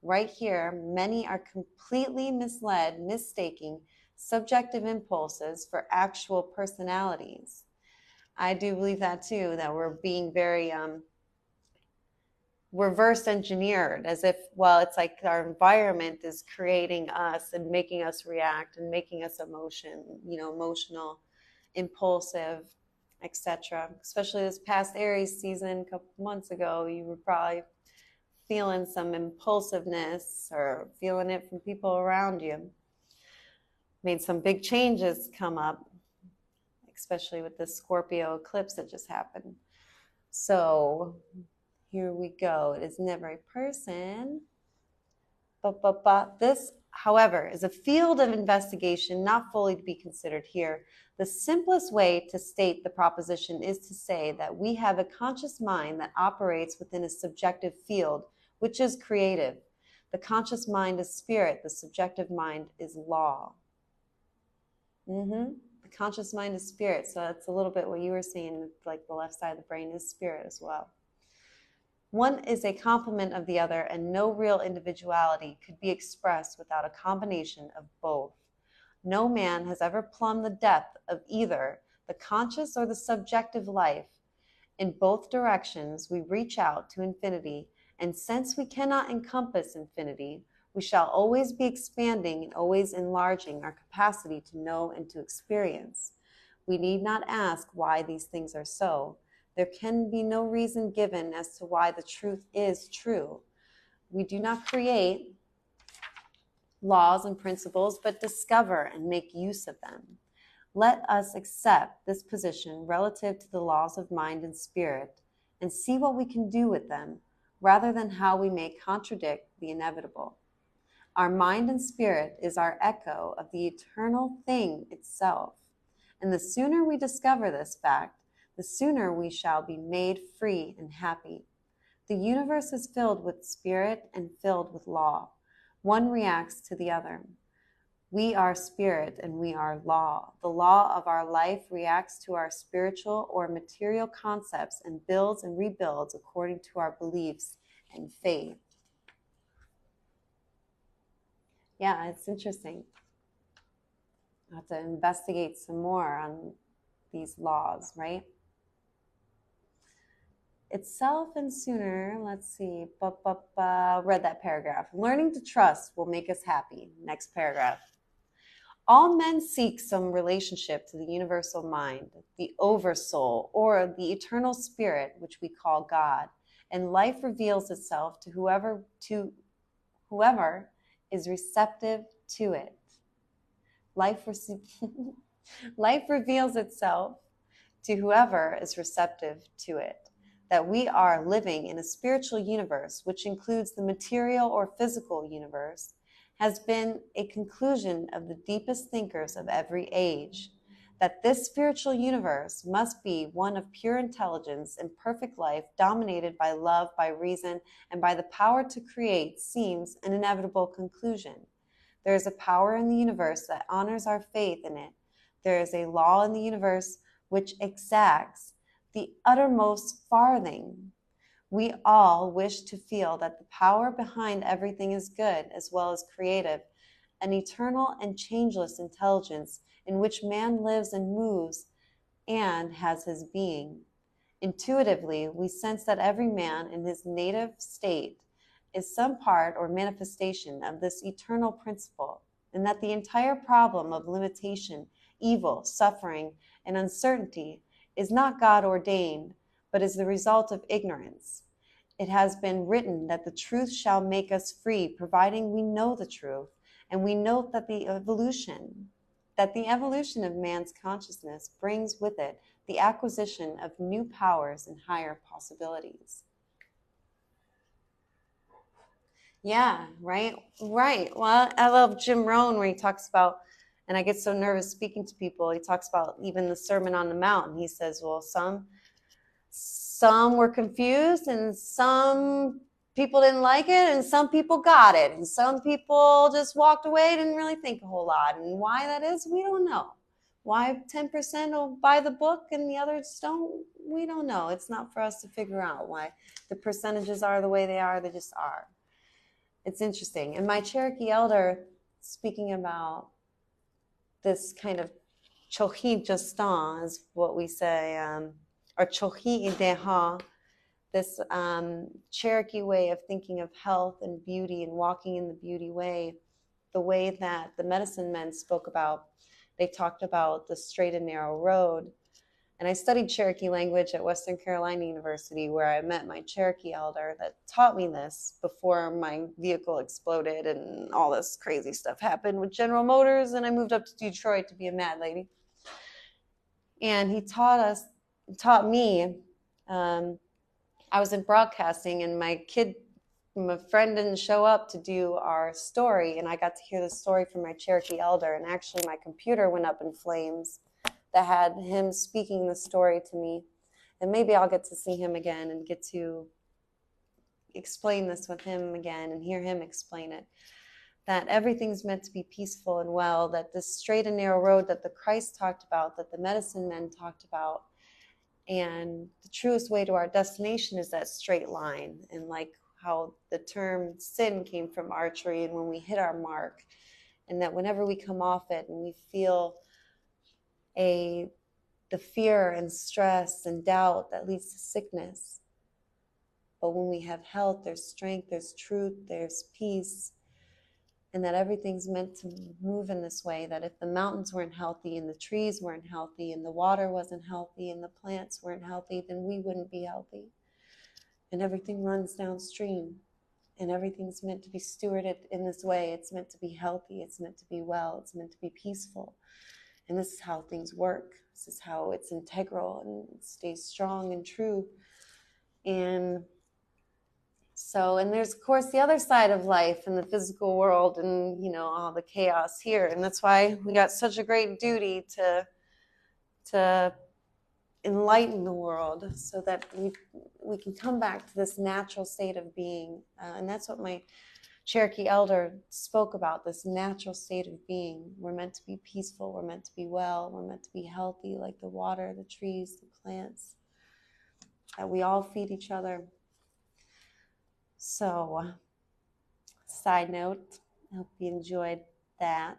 Right here, many are completely misled, mistaking subjective impulses for actual personalities. I do believe that too, that we're being very reverse engineered, as if, well, it's like our environment is creating us and making us react and making us emotional, impulsive, etc. Especially this past Aries season, a couple months ago, you were probably feeling some impulsiveness or feeling it from people around you. Made some big changes come up, especially with the Scorpio eclipse that just happened. So here we go. It is never a person. This, however, is a field of investigation not fully to be considered here. The simplest way to state the proposition is to say that we have a conscious mind that operates within a subjective field, which is creative. The conscious mind is spirit. The subjective mind is law. The conscious mind is spirit. So that's a little bit what you were saying, like the left side of the brain is spirit as well. One is a complement of the other, and no real individuality could be expressed without a combination of both. No man has ever plumbed the depth of either the conscious or the subjective life. In both directions, we reach out to infinity, and since we cannot encompass infinity, we shall always be expanding and always enlarging our capacity to know and to experience. We need not ask why these things are so. There can be no reason given as to why the truth is true. We do not create laws and principles, but discover and make use of them. Let us accept this position relative to the laws of mind and spirit and see what we can do with them, rather than how we may contradict the inevitable. Our mind and spirit is our echo of the eternal thing itself. And the sooner we discover this fact, the sooner we shall be made free and happy. The universe is filled with spirit and filled with law. One reacts to the other. We are spirit and we are law. The law of our life reacts to our spiritual or material concepts and builds and rebuilds according to our beliefs and faith. Yeah, it's interesting. I have to investigate some more on these laws, right? Itself and sooner, let's see, read that paragraph. Learning to trust will make us happy. Next paragraph. All men seek some relationship to the universal mind, the oversoul, or the eternal spirit, which we call God. and life reveals itself to whoever is receptive to it. Life reveals itself to whoever is receptive to it. That we are living in a spiritual universe, which includes the material or physical universe, has been a conclusion of the deepest thinkers of every age. That this spiritual universe must be one of pure intelligence and perfect life, dominated by love, by reason, and by the power to create, seems an inevitable conclusion. There is a power in the universe that honors our faith in it. There is a law in the universe which exacts the uttermost farthing. We all wish to feel that the power behind everything is good as well as creative, an eternal and changeless intelligence in which man lives and moves and has his being. Intuitively, we sense that every man in his native state is some part or manifestation of this eternal principle, and that the entire problem of limitation, evil, suffering, and uncertainty is not God ordained, but is the result of ignorance. It has been written that the truth shall make us free, providing we know the truth, and we note that the evolution of man's consciousness brings with it the acquisition of new powers and higher possibilities. Yeah, right. Well, I love Jim Rohn where he talks about, and I get so nervous speaking to people, he talks about even the Sermon on the Mount, and he says, well, some were confused, and some people didn't like it, and some people got it, and some people just walked away, didn't really think a whole lot. And why that is, we don't know. Why 10% will buy the book and the others don't, we don't know. It's not for us to figure out why the percentages are the way they are. They just are. It's interesting. And my Cherokee elder, speaking about this kind of chohi justan, is what we say, or chohi ideha, this Cherokee way of thinking of health and beauty and walking in the beauty way, the way that the medicine men spoke about. They talked about the straight and narrow road. And I studied Cherokee language at Western Carolina University, where I met my Cherokee elder that taught me this before my vehicle exploded and all this crazy stuff happened with General Motors, and I moved up to Detroit to be a mad lady. And he taught me, I was in broadcasting, and my friend didn't show up to do our story, and I got to hear the story from my Cherokee elder, and actually my computer went up in flames that had him speaking the story to me. And maybe I'll get to see him again and get to explain this with him again and hear him explain it. That everything's meant to be peaceful and well, that this straight and narrow road that the Christ talked about, that the medicine men talked about, and the truest way to our destination is that straight line. And like how the term sin came from archery, and when we hit our mark, and that whenever we come off it and we feel the fear and stress and doubt that leads to sickness. But when we have health, there's strength, there's truth, there's peace, and that everything's meant to move in this way, that if the mountains weren't healthy and the trees weren't healthy and the water wasn't healthy and the plants weren't healthy, then we wouldn't be healthy. And everything runs downstream, and everything's meant to be stewarded in this way. It's meant to be healthy, it's meant to be well, it's meant to be peaceful. And this is how things work. This is how it's integral and it stays strong and true. And there's, of course, the other side of life in the physical world and, all the chaos here. And that's why we got such a great duty to enlighten the world so that we can come back to this natural state of being. And that's what my Cherokee elder spoke about, this natural state of being. We're meant to be peaceful. We're meant to be well. We're meant to be healthy, like the water, the trees, the plants, that we all feed each other. So, side note, I hope you enjoyed that.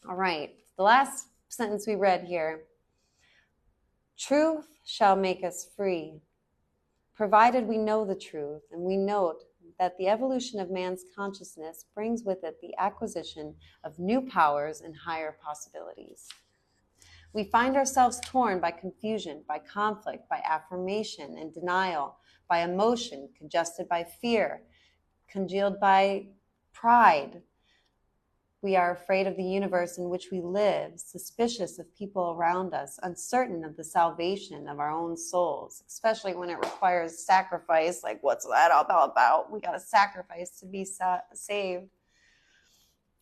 All right, the last sentence we read here. Truth shall make us free, provided we know the truth, and we note that the evolution of man's consciousness brings with it the acquisition of new powers and higher possibilities. We find ourselves torn by confusion, by conflict, by affirmation and denial, by emotion, congested by fear, congealed by pride. We are afraid of the universe in which we live, suspicious of people around us, uncertain of the salvation of our own souls, especially when it requires sacrifice. Like, what's that all about? We got to sacrifice to be saved.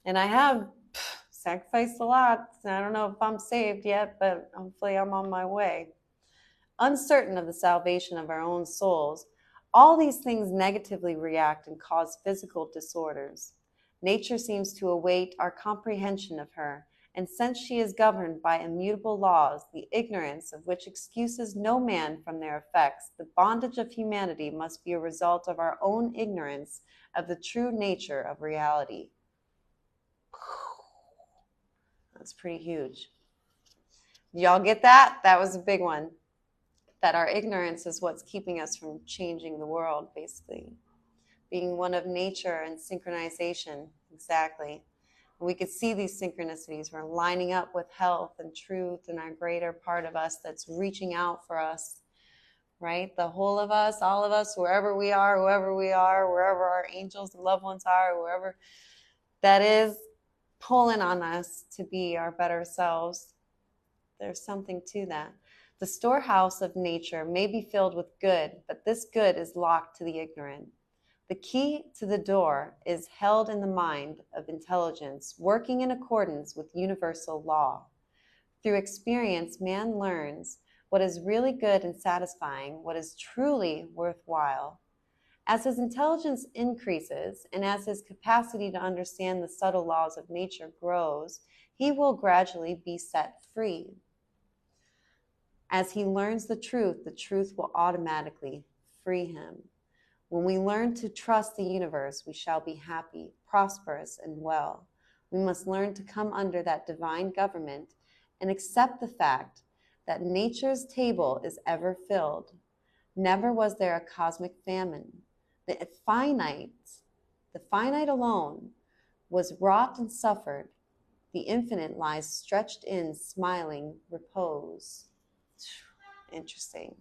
And I have sacrificed a lot. I don't know if I'm saved yet, but hopefully I'm on my way. Uncertain of the salvation of our own souls, all these things negatively react and cause physical disorders. Nature seems to await our comprehension of her, and since she is governed by immutable laws, the ignorance of which excuses no man from their effects, the bondage of humanity must be a result of our own ignorance of the true nature of reality. That's pretty huge. Y'all get that? That was a big one. That our ignorance is what's keeping us from changing the world, basically. Being one of nature and synchronization, exactly. And we could see these synchronicities. We're lining up with health and truth and our greater part of us that's reaching out for us, right? The whole of us, all of us, wherever we are, whoever we are, wherever our angels and loved ones are, wherever that is, pulling on us to be our better selves. There's something to that. The storehouse of nature may be filled with good, but this good is locked to the ignorant. The key to the door is held in the mind of intelligence, working in accordance with universal law. Through experience, man learns what is really good and satisfying, what is truly worthwhile. As his intelligence increases and as his capacity to understand the subtle laws of nature grows, he will gradually be set free. As he learns the truth will automatically free him. When we learn to trust the universe, we shall be happy, prosperous, and well. We must learn to come under that divine government and accept the fact that nature's table is ever filled. Never was there a cosmic famine. The finite alone was wrought and suffered. The infinite lies stretched in smiling repose. Interesting.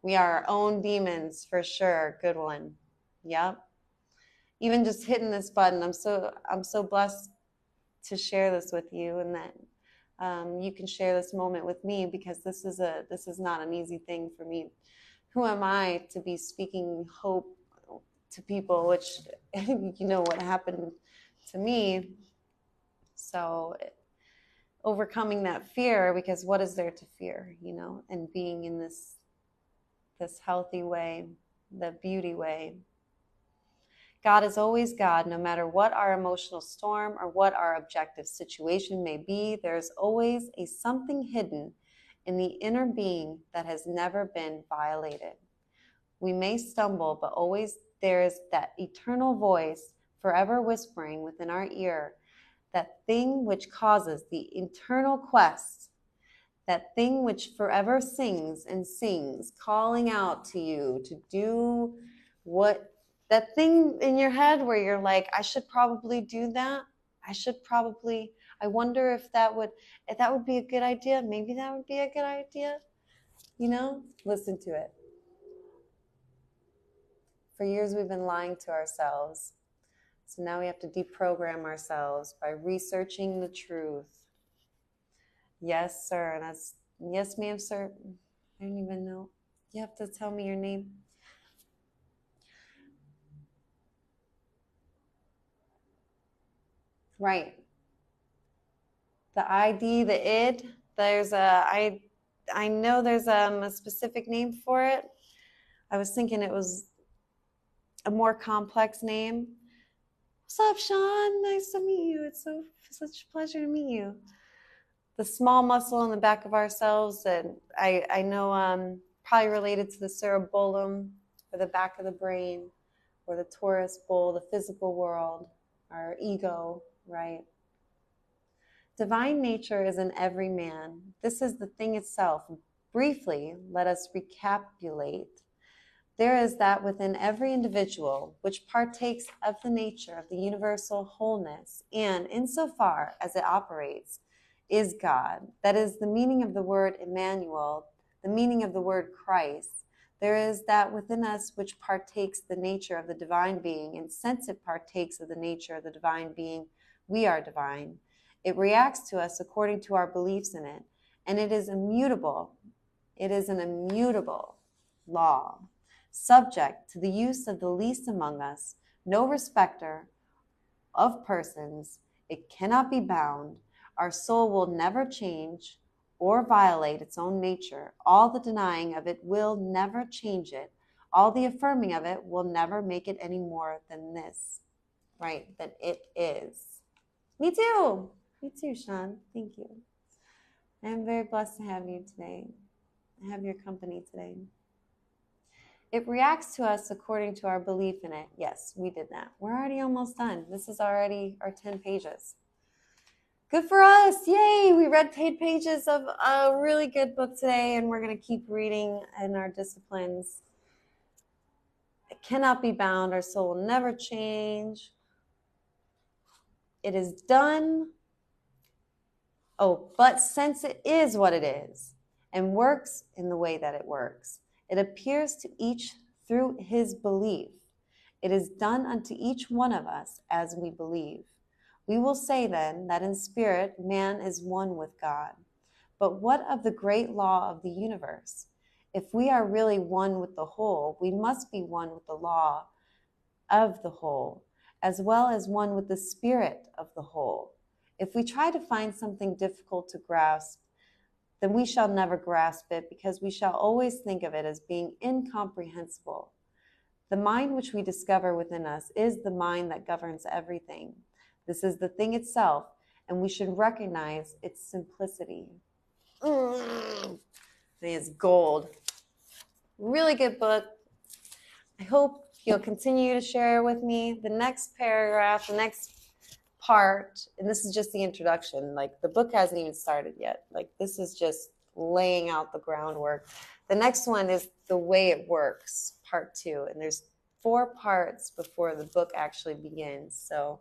We are our own demons for sure. Good one. Yep. Even just hitting this button, I'm so blessed to share this with you, and that you can share this moment with me, because this is not an easy thing for me. Who am I to be speaking hope to people, which you know what happened to me? So overcoming that fear, because what is there to fear, and being in this healthy way, the beauty way. God is always God, no matter what our emotional storm or what our objective situation may be. There's always a something hidden in the inner being that has never been violated. We may stumble, but always there is that eternal voice forever whispering within our ear, that thing which causes the eternal quest, that thing which forever sings and sings, calling out to you to do what, that thing in your head where you're like, I should probably do that. I wonder if that would be a good idea. Maybe that would be a good idea. Listen to it. For years we've been lying to ourselves. So now we have to deprogram ourselves by researching the truth. Yes, sir. And that's, yes, ma'am, sir. I don't even know. You have to tell me your name. Right. The ID, the id, I know there's a specific name for it. I was thinking it was a more complex name. What's up, Sean? Nice to meet you. It's such a pleasure to meet you. The small muscle in the back of ourselves that I know probably related to the cerebellum, or the back of the brain, or the torus bowl, the physical world, our ego, right? Divine nature is in every man. This is the thing itself. Briefly, let us recapitulate. There is that within every individual which partakes of the nature of the universal wholeness, and insofar as it operates, is God. That is the meaning of the word Emmanuel, the meaning of the word Christ, There is that within us which partakes the nature of the divine being, and since it partakes of the nature of the divine being, we are divine. It reacts to us according to our beliefs in it, and it is immutable. It is an immutable law, subject to the use of the least among us, no respecter of persons. It cannot be bound. Our soul will never change or violate its own nature. All the denying of it will never change it. All the affirming of it will never make it any more than this, right? That it is. Me too. Me too, Sean. Thank you. I am very blessed to have you today. I have your company today. It reacts to us according to our belief in it. Yes, we did that. We're already almost done. This is already our 10 pages. Good for us. Yay. We read 10 pages of a really good book today, and we're going to keep reading in our disciplines. It cannot be bound. Our soul will never change. It is done. Oh, but since it is what it is and works in the way that it works, it appears to each through his belief. It is done unto each one of us as we believe. We will say then that in spirit man is one with God. But what of the great law of the universe? If we are really one with the whole, we must be one with the law of the whole, as well as one with the spirit of the whole. If we try to find something difficult to grasp, then we shall never grasp it, because we shall always think of it as being incomprehensible. The mind which we discover within us is the mind that governs everything. This is the thing itself, and we should recognize its simplicity. It's gold. Really good book. I hope you'll continue to share with me. The next paragraph, the next part, and this is just the introduction. Like, the book hasn't even started yet. Like, this is just laying out the groundwork. The next one is the way it works, part 2. And there's 4 parts before the book actually begins. So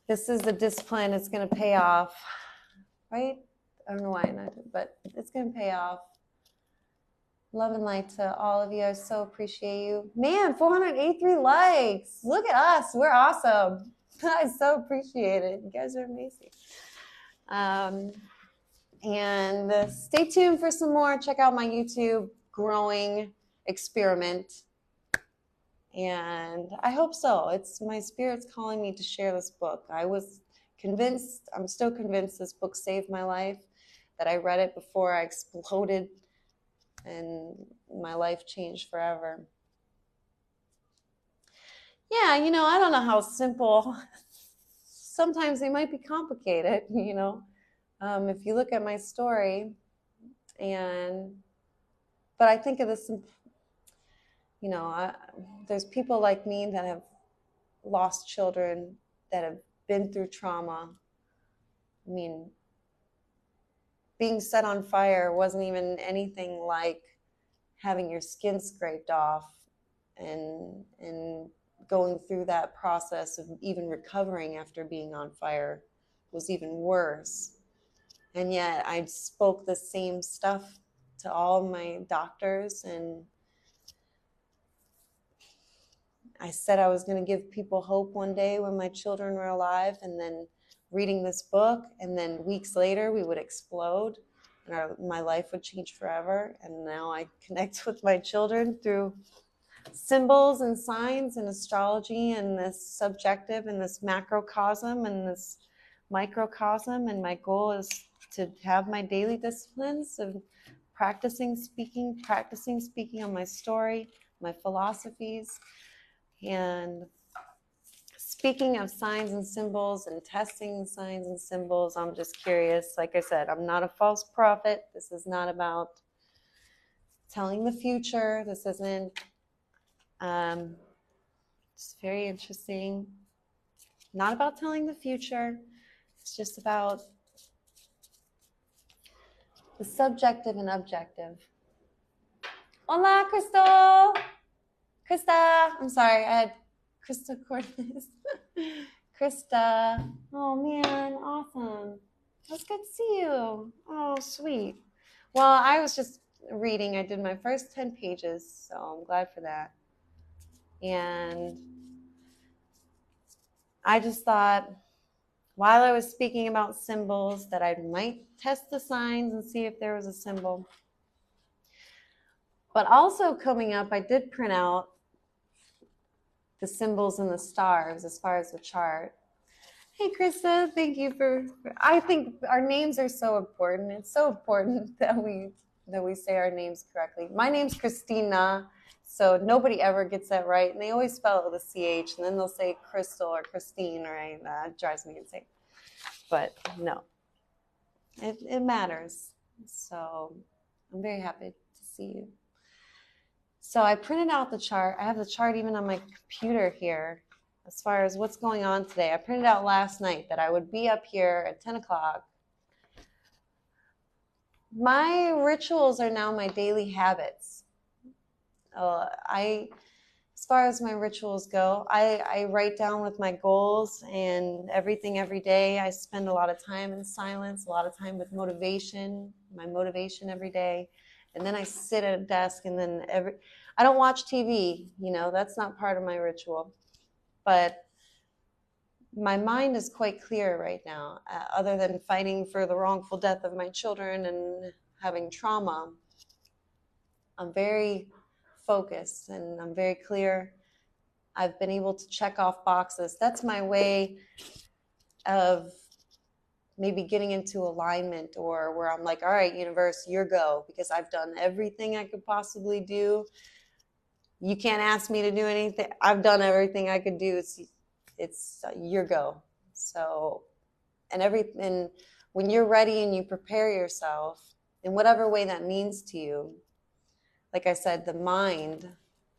this is the discipline. It's going to pay off, right? I don't know why not, but it's going to pay off. Love and light to all of you. I so appreciate you. Man, 483 likes. Look at us. We're awesome. I so appreciate it. You guys are amazing. And stay tuned for some more. Check out my YouTube growing experiment. And I hope so. It's my spirit's calling me to share this book. I was convinced, I'm still convinced this book saved my life, that I read it before I exploded and my life changed forever. Yeah, I don't know how simple. Sometimes they might be complicated, if you look at my story. But I think of this, there's people like me that have lost children, that have been through trauma. I mean, being set on fire wasn't even anything like having your skin scraped off, and going through that process of even recovering after being on fire was even worse. And yet I spoke the same stuff to all my doctors, and I said I was going to give people hope one day when my children were alive, and then reading this book, and then weeks later we would explode and my life would change forever. And now I connect with my children through symbols and signs and astrology and this subjective and this macrocosm and this microcosm. And my goal is to have my daily disciplines of practicing speaking on my story, my philosophies. And speaking of signs and symbols and testing signs and symbols, I'm just curious. Like I said, I'm not a false prophet. This is not about telling the future. This isn't, it's very interesting. Not about telling the future. It's just about the subjective and objective. Hola, Crystal. Krista. I'm sorry, I had Krista Cortez. Krista. Oh, man, awesome. That's good to see you. Oh, sweet. Well, I was just reading. I did my first 10 pages, so I'm glad for that. And I just thought, while I was speaking about symbols, that I might test the signs and see if there was a symbol. But also coming up, I did print out the symbols and the stars as far as the chart. Hey, Krista, thank you I think our names are so important. It's so important that we say our names correctly. My name's Christina, so nobody ever gets that right. And they always spell it with a CH, and then they'll say Crystal or Christine, right? That drives me insane. But no, it matters. So I'm very happy to see you. So I printed out the chart. I have the chart even on my computer here as far as what's going on today. I printed out last night that I would be up here at 10 o'clock. My rituals are now my daily habits. As far as my rituals go, I write down with my goals and everything every day. I spend a lot of time in silence, a lot of time with motivation, my motivation every day. And then I sit at a desk, and then I don't watch TV, that's not part of my ritual. But my mind is quite clear right now, other than fighting for the wrongful death of my children and having trauma. I'm very focused and I'm very clear. I've been able to check off boxes. That's my way of maybe getting into alignment, or where I'm like, all right, universe, your go, because I've done everything I could possibly do. You can't ask me to do anything. I've done everything I could do. It's your go. So, and when you're ready and you prepare yourself in whatever way that means to you, like I said, the mind,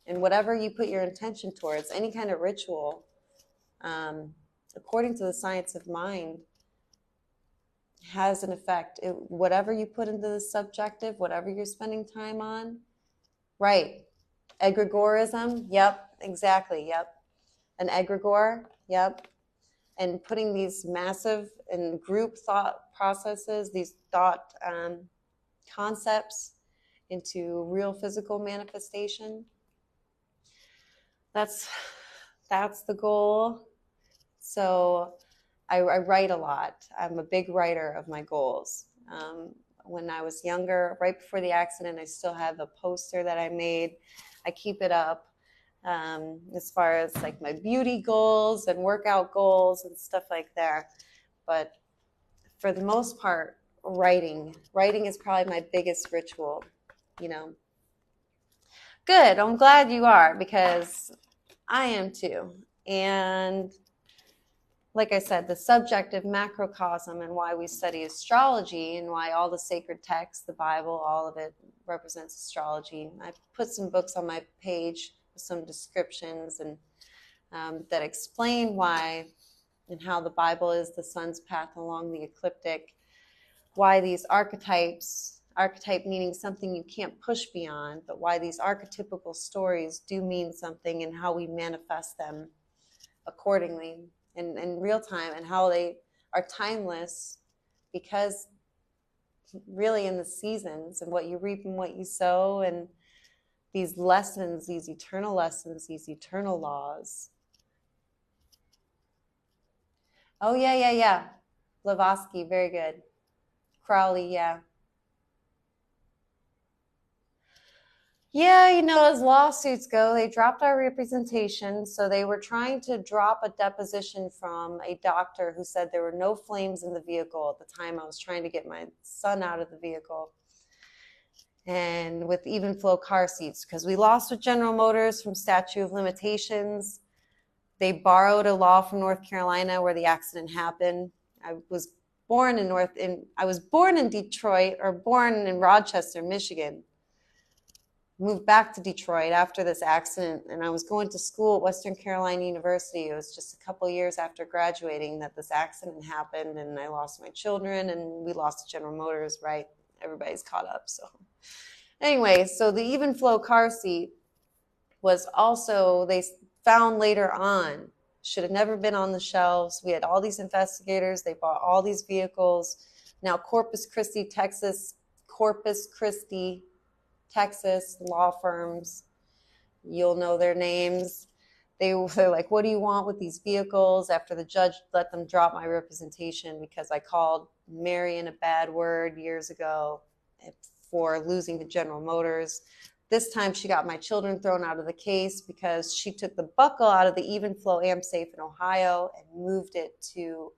and whatever you put your intention towards, any kind of ritual, according to the science of mind, has an effect. Whatever you put into the subjective, whatever you're spending time on, right? Egregorism, yep, exactly, yep. An egregore, yep. And putting these massive and group thought processes, these thought concepts into real physical manifestation. That's the goal. So I write a lot. I'm a big writer of my goals. When I was younger, right before the accident, I still have a poster that I made. I keep it up as far as like my beauty goals and workout goals and stuff like that. But for the most part, writing is probably my biggest ritual, Good. I'm glad you are, because I am too. And like I said, the subjective macrocosm, and why we study astrology, and why all the sacred texts, the Bible, all of it represents astrology. I put some books on my page with some descriptions and that explain why and how the Bible is the sun's path along the ecliptic, why these archetype meaning something you can't push beyond, but why these archetypical stories do mean something, and how we manifest them accordingly in real time, and how they are timeless, because really in the seasons, and what you reap and what you sow, and these lessons, these eternal lessons, these eternal laws. Oh, yeah. Blavatsky, very good. Crowley, yeah. Yeah, as lawsuits go, they dropped our representation. So they were trying to drop a deposition from a doctor who said there were no flames in the vehicle at the time I was trying to get my son out of the vehicle. And with even flow car seats, because we lost with General Motors from statute of limitations. They borrowed a law from North Carolina where the accident happened. I was born in Detroit, or born in Rochester, Michigan. Moved back to Detroit after this accident, and I was going to school at Western Carolina University. It was just a couple of years after graduating that this accident happened, and I lost my children, and we lost General Motors, right? Everybody's caught up. So anyway, so the even flow car seat was also, they found later on, should have never been on the shelves. We had all these investigators. They bought all these vehicles. Now Corpus Christi, Texas, Corpus Christi, Texas law firms. You'll know their names. They're like, what do you want with these vehicles? After the judge let them drop my representation because I called Marion a bad word years ago for losing to General Motors. This time she got my children thrown out of the case because she took the buckle out of the Even Flow AmSafe in Ohio and moved it to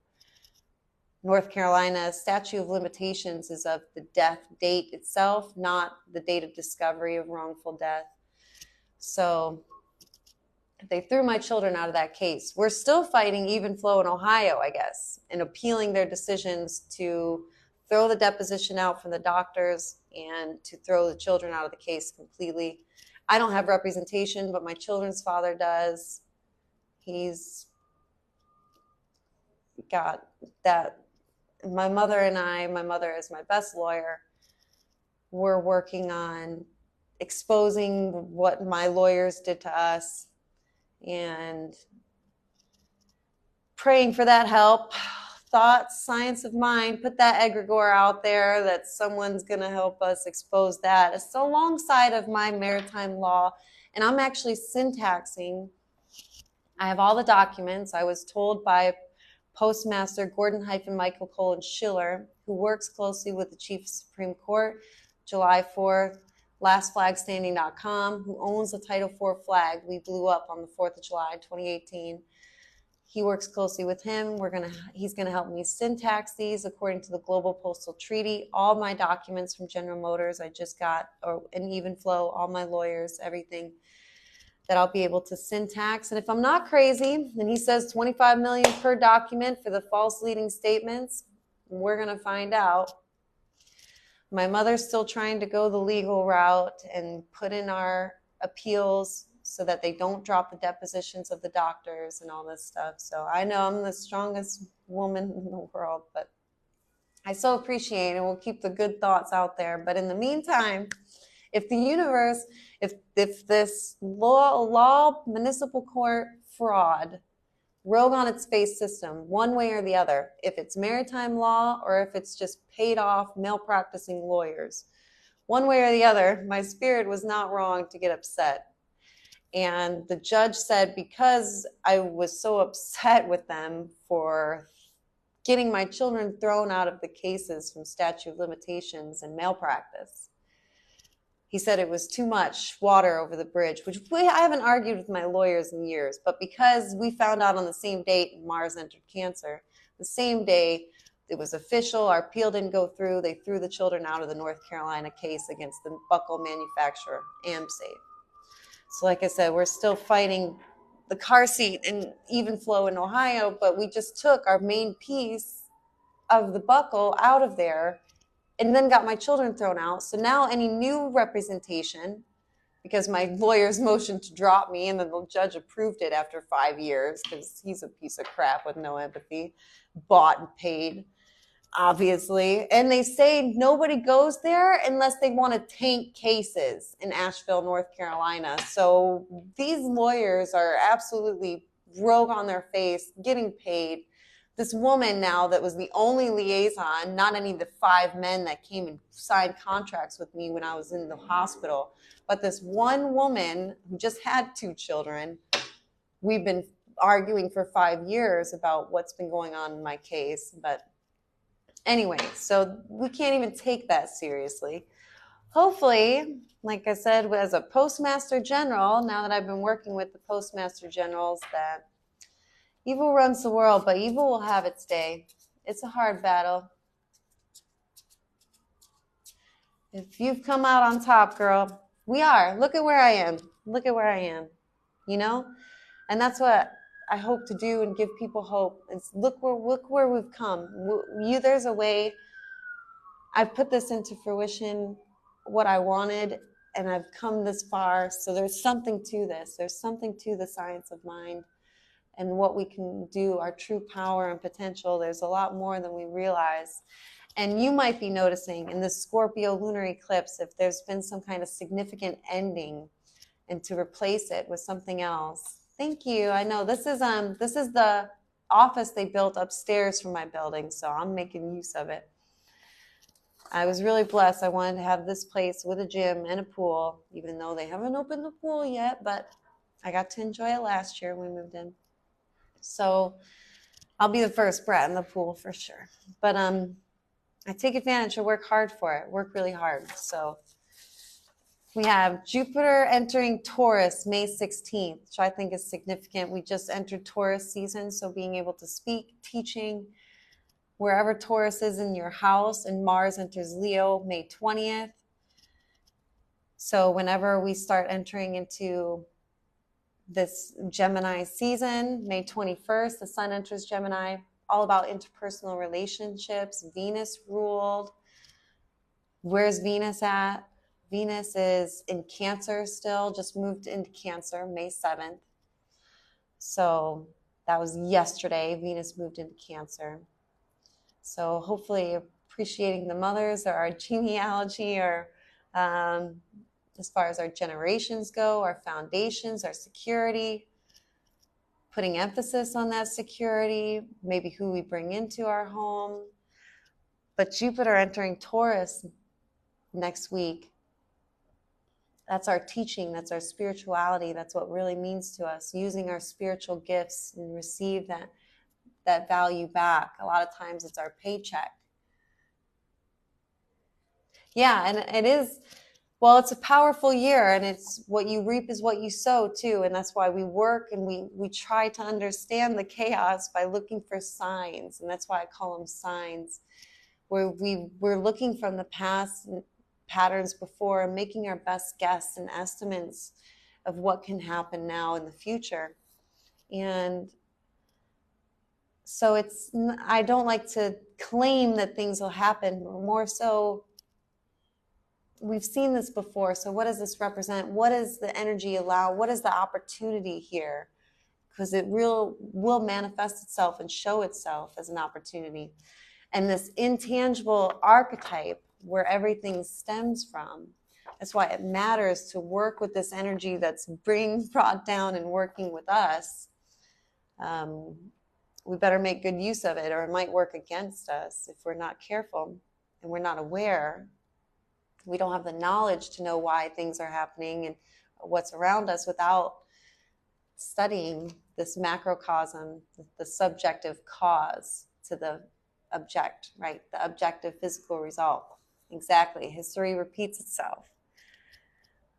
North Carolina. Statute of limitations is of the death date itself, not the date of discovery of wrongful death. So they threw my children out of that case. We're still fighting Even Flow in Ohio, I guess, and appealing their decisions to throw the deposition out from the doctors and to throw the children out of the case completely. I don't have representation, but my children's father does. He's got that. My mother and I, my mother is my best lawyer, we're working on exposing what my lawyers did to us and praying for that help. Thoughts, science of mind, put that egregore out there that someone's going to help us expose that. It's alongside of my maritime law, and I'm actually syntaxing. I have all the documents. I was told by Postmaster Gordon-Michael Colin Schiller, who works closely with the Chief of Supreme Court, July 4th, lastflagstanding.com, who owns the Title IV flag we blew up on the 4th of July, 2018. He works closely with him. He's going to help me syntax these according to the Global Postal Treaty. All my documents from General Motors I just got, or an Even Flow, all my lawyers, everything that I'll be able to syntax. And if I'm not crazy, and he says $25 million per document for the false leading statements, we're going to find out. My mother's still trying to go the legal route and put in our appeals so that they don't drop the depositions of the doctors and all this stuff. So I know I'm the strongest woman in the world, but I so appreciate it. We'll keep the good thoughts out there. But in the meantime, if the universe, if this law municipal court fraud, rogue on its face system, one way or the other, if it's maritime law or if it's just paid off malpracticing lawyers, one way or the other, my spirit was not wrong to get upset. And the judge said because I was so upset with them for getting my children thrown out of the cases from statute of limitations and malpractice, he said it was too much water over the bridge, which I haven't argued with my lawyers in years. But because we found out on the same date Mars entered Cancer, the same day it was official, our appeal didn't go through, they threw the children out of the North Carolina case against the buckle manufacturer, AmSafe. So like I said, we're still fighting the car seat and Even Flow in Ohio, but we just took our main piece of the buckle out of there and then got my children thrown out. So now any new representation, because my lawyer's motioned to drop me and then the judge approved it after 5 years because he's a piece of crap with no empathy, bought and paid, obviously. And they say nobody goes there unless they want to tank cases in Asheville, North Carolina. So these lawyers are absolutely rogue on their face, getting paid. This woman now that was the only liaison, not any of the 5 men that came and signed contracts with me when I was in the hospital, but this one woman who just had 2 children, we've been arguing for 5 years about what's been going on in my case. But anyway, so we can't even take that seriously. Hopefully, like I said, as a Postmaster General, now that I've been working with the Postmaster Generals, that evil runs the world, but evil will have its day. It's a hard battle. If you've come out on top, girl, we are. Look at where I am. Look at where I am, you know? And that's what I hope to do and give people hope. It's look where we've come. There's a way. I've put this into fruition, what I wanted, and I've come this far. So there's something to this. There's something to the science of mind and what we can do, our true power and potential. There's a lot more than we realize. And you might be noticing in this Scorpio lunar eclipse, if there's been some kind of significant ending and to replace it with something else. Thank you. I know this is the office they built upstairs from my building, so I'm making use of it. I was really blessed. I wanted to have this place with a gym and a pool, even though they haven't opened the pool yet, but I got to enjoy it last year when we moved in. So I'll be the first brat in the pool for sure. But I take advantage. I work hard for it, work really hard. So we have Jupiter entering Taurus May 16th, which I think is significant. We just entered Taurus season, so being able to speak, teaching, wherever Taurus is in your house, and Mars enters Leo May 20th. So whenever we start entering into this Gemini season, May 21st, the sun enters Gemini, all about interpersonal relationships, Venus ruled. Where's Venus at? Venus is in Cancer still, just moved into Cancer, May 7th. So that was yesterday, Venus moved into Cancer. So hopefully appreciating the mothers or our genealogy, or as far as our generations go, our foundations, our security, putting emphasis on that security, maybe who we bring into our home. But Jupiter entering Taurus next week, that's our teaching, that's our spirituality, that's what really means to us, using our spiritual gifts and receive that value back. A lot of times it's our paycheck. Yeah, and it is, well, it's a powerful year, and it's what you reap is what you sow too. And that's why we work and we try to understand the chaos by looking for signs. And that's why I call them signs, where we're looking from the past patterns before and making our best guess and estimates of what can happen now in the future. And so I don't like to claim that things will happen, more so we've seen this before. So what does this represent? What does the energy allow? What is the opportunity here? Because it will manifest itself and show itself as an opportunity. And this intangible archetype where everything stems from, that's why it matters to work with this energy that's being brought down and working with us. We better make good use of it, or it might work against us if we're not careful and we're not aware. We don't have the knowledge to know why things are happening and what's around us without studying this macrocosm, the subjective cause to the object, right? The objective physical result. Exactly. History repeats itself.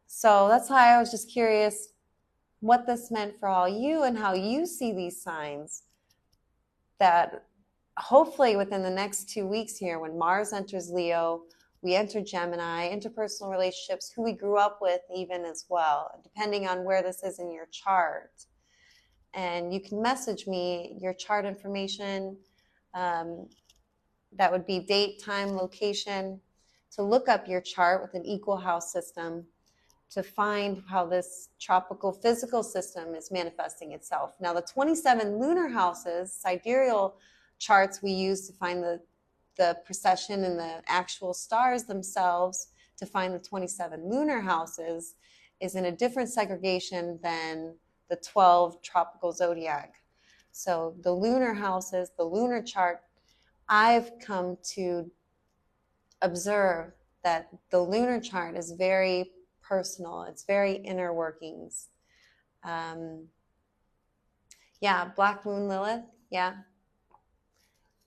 So that's why I was just curious what this meant for all you and how you see these signs, that hopefully within the next 2 weeks here, when Mars enters Leo, we enter Gemini, interpersonal relationships, who we grew up with even as well, depending on where this is in your chart. And you can message me your chart information. That would be date, time, location, to look up your chart with an equal house system to find how this tropical physical system is manifesting itself. Now, the 27 lunar houses, sidereal charts we use to find the precession and the actual stars themselves to find the 27 lunar houses, is in a different segregation than the 12 tropical zodiac. So the lunar houses, the lunar chart, I've come to observe that the lunar chart is very personal. It's very inner workings. Yeah, Black Moon Lilith. Yeah.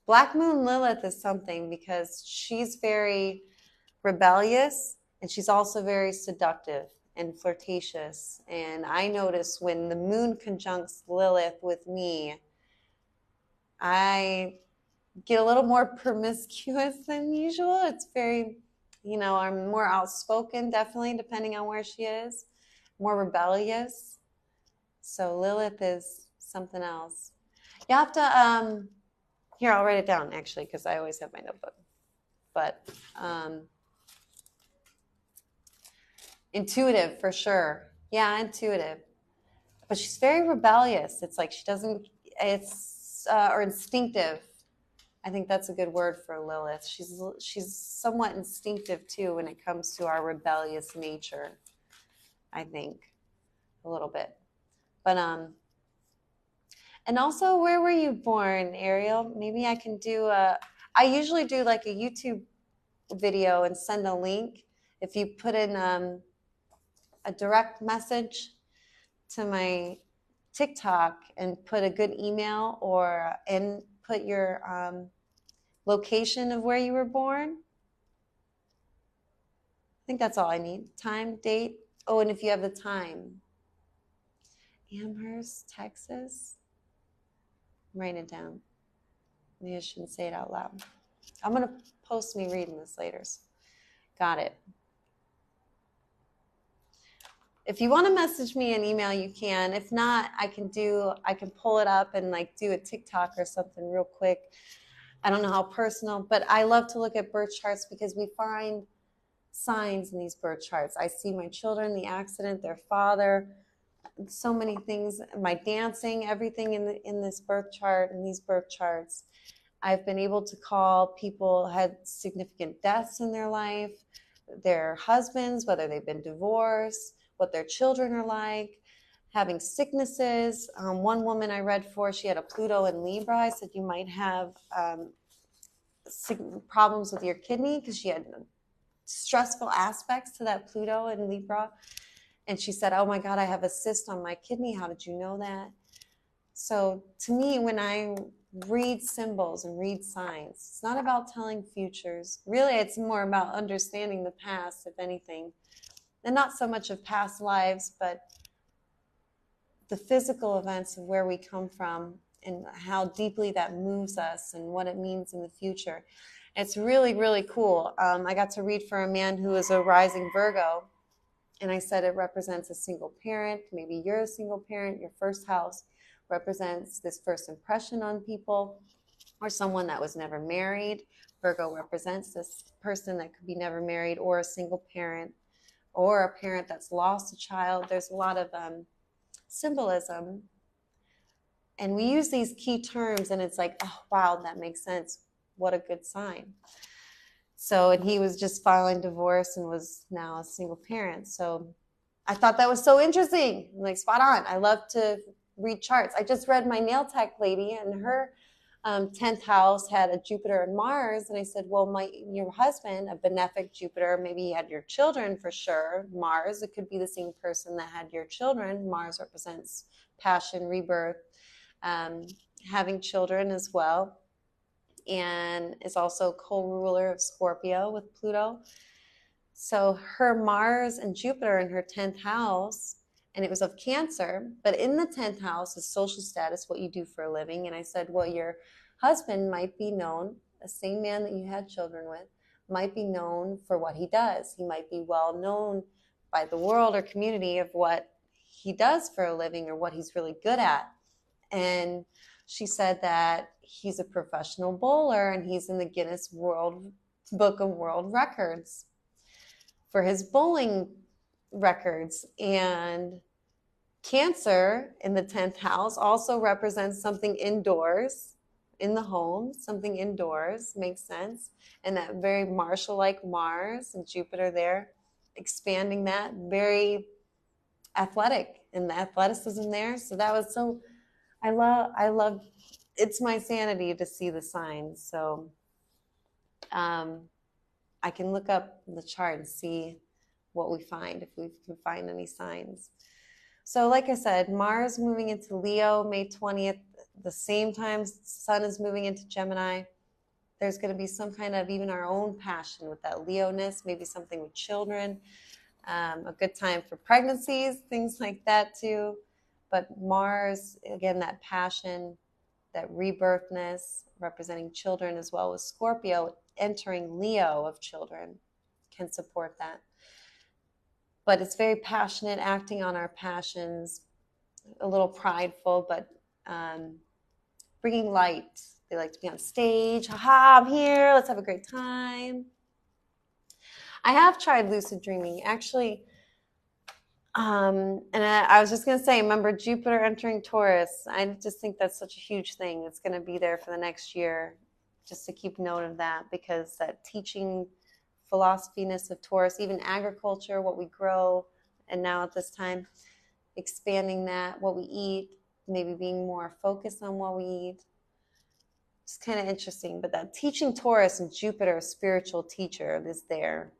Black Moon Lilith is something because she's very rebellious and she's also very seductive and flirtatious. And I notice when the moon conjuncts Lilith with me, I get a little more promiscuous than usual. It's very, I'm more outspoken, definitely, depending on where she is, more rebellious. So Lilith is something else. You have to, here, I'll write it down, actually, because I always have my notebook. But intuitive, for sure. Yeah, intuitive. But she's very rebellious. It's like she doesn't, or instinctive. I think that's a good word for Lilith. She's somewhat instinctive, too, when it comes to our rebellious nature, I think, a little bit. But, and also, where were you born, Ariel? Maybe I can do I usually do like a YouTube video and send a link. If you put in a direct message to my TikTok and put a good email and put your location of where you were born. I think that's all I need. Time, date. Oh, and if you have the time. Amherst, Texas. I'm writing it down. Maybe I shouldn't say it out loud. I'm going to post me reading this later. Got it. If you want to message me an email, you can. If not, I can pull it up and like do a TikTok or something real quick. I don't know how personal, but I love to look at birth charts because we find signs in these birth charts. I see my children, the accident, their father, so many things, my dancing, everything in this birth chart, in these birth charts. I've been able to call people had significant deaths in their life, their husbands, whether they've been divorced, what their children are like, having sicknesses. One woman I read for, she had a Pluto in Libra. I said you might have problems with your kidney because she had stressful aspects to that Pluto in Libra. And she said, oh my God, I have a cyst on my kidney. How did you know that? So to me, when I read symbols and read signs, it's not about telling futures. Really, it's more about understanding the past, if anything. And not so much of past lives, but the physical events of where we come from and how deeply that moves us and what it means in the future. It's really, really cool. I got to read for a man who is a rising Virgo, and I said it represents a single parent. Maybe you're a single parent. Your first house represents this first impression on people, or someone that was never married. Virgo represents this person that could be never married, or a single parent, or a parent that's lost a child. There's a lot of symbolism. And we use these key terms, and it's like, oh, wow, that makes sense. What a good sign. So, and he was just filing divorce and was now a single parent. So I thought that was so interesting. I'm like, spot on. I love to read charts. I just read my nail tech lady, and her 10th house had a Jupiter and Mars. And I said, well, your husband, a benefic Jupiter, maybe he had your children for sure. Mars, it could be the same person that had your children. Mars represents passion, rebirth, having children as well. And is also co-ruler of Scorpio with Pluto. So her Mars and Jupiter in her 10th house, and it was of Cancer, but in the 10th house is social status, what you do for a living. And I said, well, your husband might be known, the same man that you had children with, might be known for what he does. He might be well known by the world or community of what he does for a living or what he's really good at. And she said that he's a professional bowler and he's in the Guinness Book of World Records for his bowling records. And Cancer in the 10th house also represents something indoors, in the home, something indoors, makes sense. And that very Marshall-like Mars and Jupiter there, expanding that, very athletic, and the athleticism there. So that was so, I love, it's my sanity to see the signs. So I can look up the chart and see what we find, if we can find any signs. So like I said, Mars moving into Leo May 20th, the same time Sun is moving into Gemini. There's going to be some kind of even our own passion with that Leo-ness, maybe something with children, a good time for pregnancies, things like that too. But Mars, again, that passion, that rebirthness, representing children, as well as Scorpio entering Leo of children, can support that. But it's very passionate, acting on our passions, a little prideful, but bringing light. They like to be on stage. Ha-ha, I'm here. Let's have a great time. I have tried lucid dreaming, actually. And I was just going to say, remember Jupiter entering Taurus. I just think that's such a huge thing. It's going to be there for the next year, just to keep note of that, because that teaching philosophy-ness of Taurus, even agriculture, what we grow, and now at this time, expanding that, what we eat, maybe being more focused on what we eat. It's kind of interesting, but that teaching Taurus and Jupiter, spiritual teacher, is there.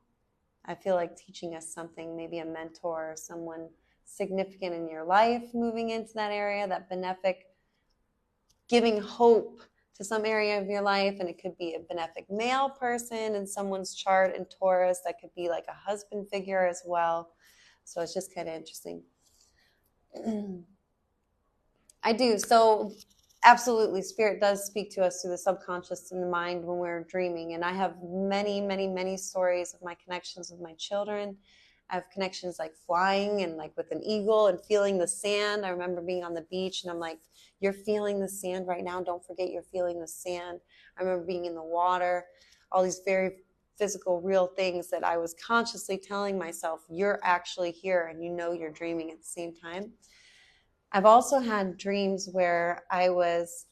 I feel like teaching us something, maybe a mentor or someone significant in your life moving into that area, that benefic, giving hope to some area of your life. And it could be a benefic male person in someone's chart in Taurus. That could be like a husband figure as well. So it's just kind of interesting. I do. So absolutely, spirit does speak to us through the subconscious and the mind when we're dreaming. And I have many, many, many stories of my connections with my children. I have connections like flying and like with an eagle and feeling the sand. I remember being on the beach and I'm like, you're feeling the sand right now. Don't forget you're feeling the sand. I remember being in the water, all these very physical, real things that I was consciously telling myself, you're actually here and you know you're dreaming at the same time. I've also had dreams where I was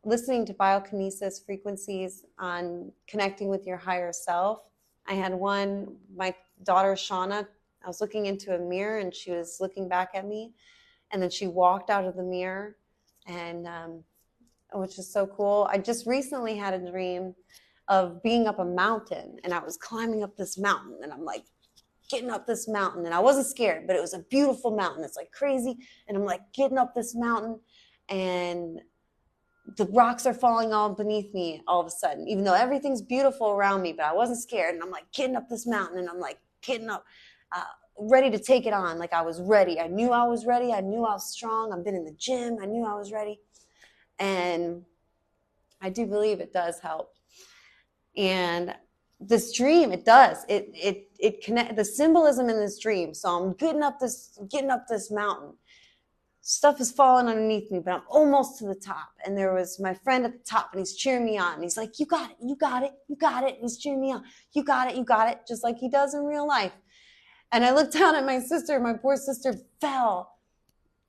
listening to biokinesis frequencies on connecting with your higher self. I had one, my daughter Shauna, I was looking into a mirror and she was looking back at me, and then she walked out of the mirror, and which is so cool. I just recently had a dream of being up a mountain, and I was climbing up this mountain, and I'm like getting up this mountain, and I wasn't scared, but it was a beautiful mountain. It's like crazy, and I'm like getting up this mountain, and the rocks are falling all beneath me all of a sudden, even though everything's beautiful around me, but I wasn't scared. And I'm like getting up this mountain, and I'm like getting up, ready to take it on. Like I was ready. I knew I was ready. I knew I was strong. I've been in the gym. I knew I was ready. And I do believe it does help. And this dream, it does. It connect the symbolism in this dream. So I'm getting up this mountain. Stuff is falling underneath me, but I'm almost to the top. And there was my friend at the top, and he's cheering me on. And he's like, you got it, you got it, you got it. And he's cheering me on. You got it, just like he does in real life. And I looked down at my sister. My poor sister fell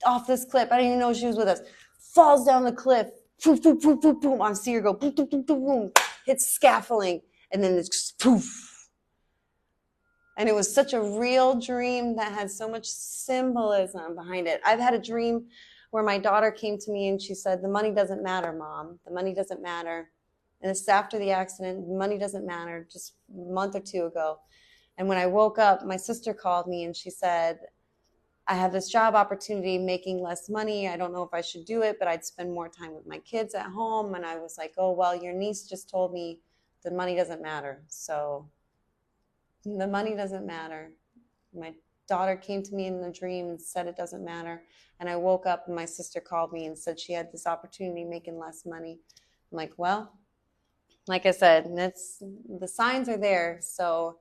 off this cliff. I didn't even know she was with us. Falls down the cliff. Boom, boom, boom, boom, boom. I see her go boom, boom, boom, boom, boom. Hits scaffolding. And then it's just poof. And it was such a real dream that had so much symbolism behind it. I've had a dream where my daughter came to me and she said, the money doesn't matter, Mom. The money doesn't matter. And this is after the accident. Money doesn't matter, just a month or two ago. And when I woke up, my sister called me and she said, I have this job opportunity making less money. I don't know if I should do it, but I'd spend more time with my kids at home. And I was like, oh, well, your niece just told me the money doesn't matter. So the money doesn't matter. My daughter came to me in a dream and said it doesn't matter. And I woke up and my sister called me and said she had this opportunity making less money. I'm like, well, like I said, the signs are there. So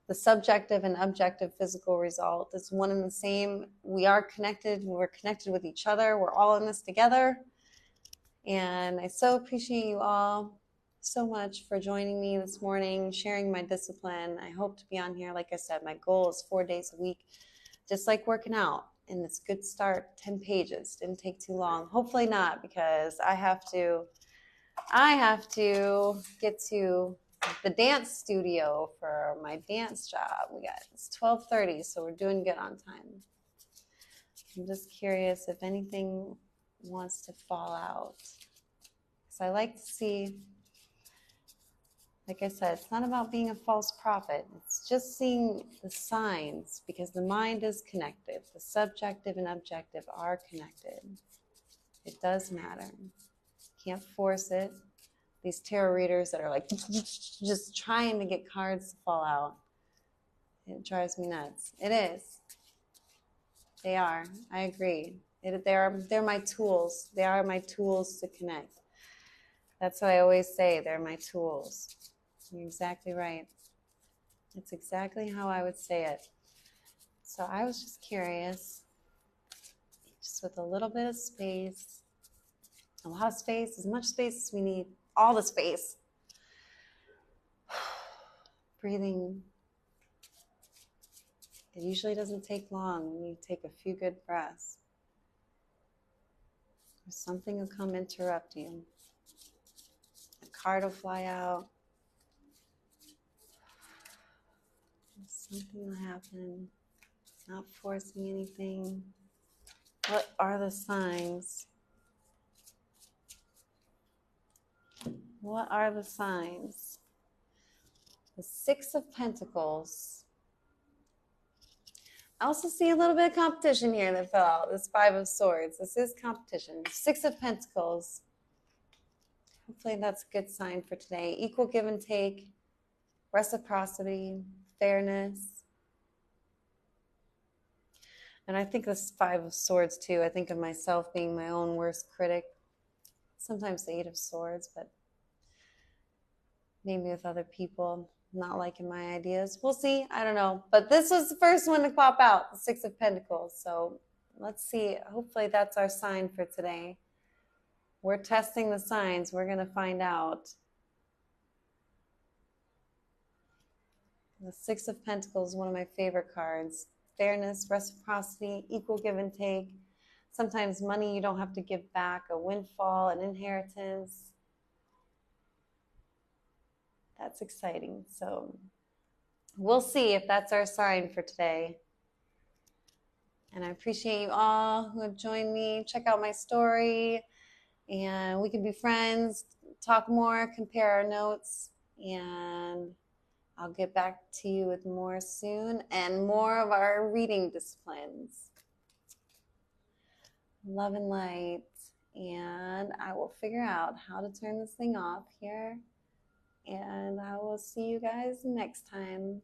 the subjective and objective physical result is one and the same. We are connected. We're connected with each other. We're all in this together. And I so appreciate you all so much for joining me this morning, sharing my discipline. I hope to be on here. Like I said, my goal is 4 days a week, just like working out. And it's a good start, 10 pages. Didn't take too long. Hopefully not, because I have to get to the dance studio for my dance job. It's 12:30, so we're doing good on time. I'm just curious if anything wants to fall out. So I like to see, like I said, it's not about being a false prophet. It's just seeing the signs, because the mind is connected. The subjective and objective are connected. It does matter. Can't force it. These tarot readers that are like just trying to get cards to fall out. It drives me nuts. It is. They are. I agree. They're my tools. They are my tools to connect. That's what I always say. They're my tools. You're exactly right. It's exactly how I would say it. So I was just curious, just with a little bit of space, a lot of space, as much space as we need, all the space. Breathing. It usually doesn't take long when you take a few good breaths. Or something will come interrupt you. A card will fly out. Something will happen. Not forcing anything. What are the signs? What are the signs? The Six of Pentacles. I also see a little bit of competition here that fell out. This Five of Swords. This is competition. Six of Pentacles. Hopefully that's a good sign for today. Equal give and take, reciprocity, fairness. And I think this Five of Swords too. I think of myself being my own worst critic. Sometimes the Eight of Swords, but maybe with other people not liking my ideas. We'll see. I don't know. But this was the first one to pop out, the Six of Pentacles. So let's see. Hopefully that's our sign for today. We're testing the signs. We're going to find out. The Six of Pentacles is one of my favorite cards. Fairness, reciprocity, equal give and take. Sometimes money you don't have to give back, a windfall, an inheritance. That's exciting. So we'll see if that's our sign for today. And I appreciate you all who have joined me. Check out my story and we can be friends, talk more, compare our notes, and I'll get back to you with more soon and more of our reading disciplines. Love and light. And I will figure out how to turn this thing off here. And I will see you guys next time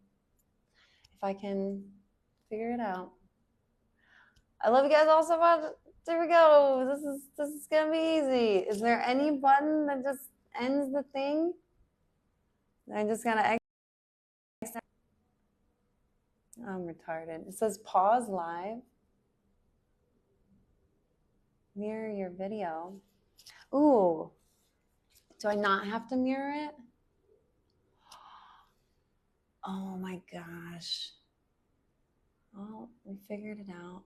if I can figure it out. I love you guys all so much. There we go. This is gonna be easy. Is there any button that just ends the thing? I just gotta exit. I'm retarded. It says pause live. Mirror your video. Ooh. Do I not have to mirror it? Oh my gosh. Well, we figured it out.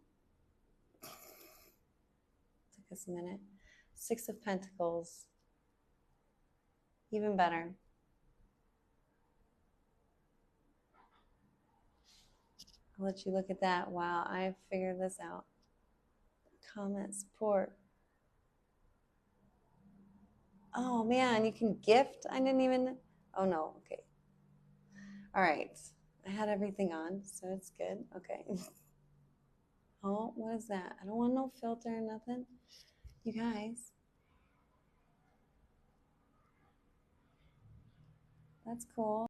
Took us a minute. Six of Pentacles. Even better. I'll let you look at that while I figure this out. Comment, support. Oh man, you can gift? I didn't even, oh no, okay. All right, I had everything on, so it's good, okay. Oh, what is that? I don't want no filter or nothing. You guys. That's cool.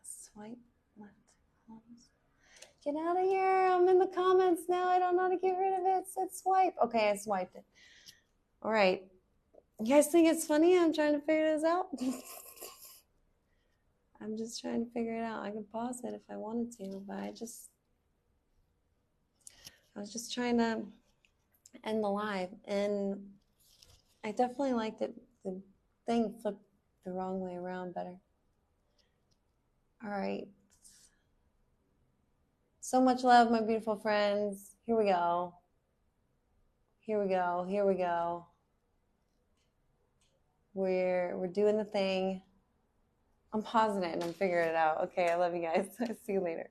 Swipe left, close. Get out of here, I'm in the comments now. I don't know how to get rid of it. It said swipe. Okay, I swiped it. All right. You guys think it's funny? I'm trying to figure this out. I'm just trying to figure it out. I could pause it if I wanted to, but I was just trying to end the live, and I definitely liked it. The thing flipped the wrong way around better. All right. So much love, my beautiful friends. Here we go. Here we go. Here we go. We're doing the thing. I'm pausing it and I'm figuring it out. Okay, I love you guys. See you later.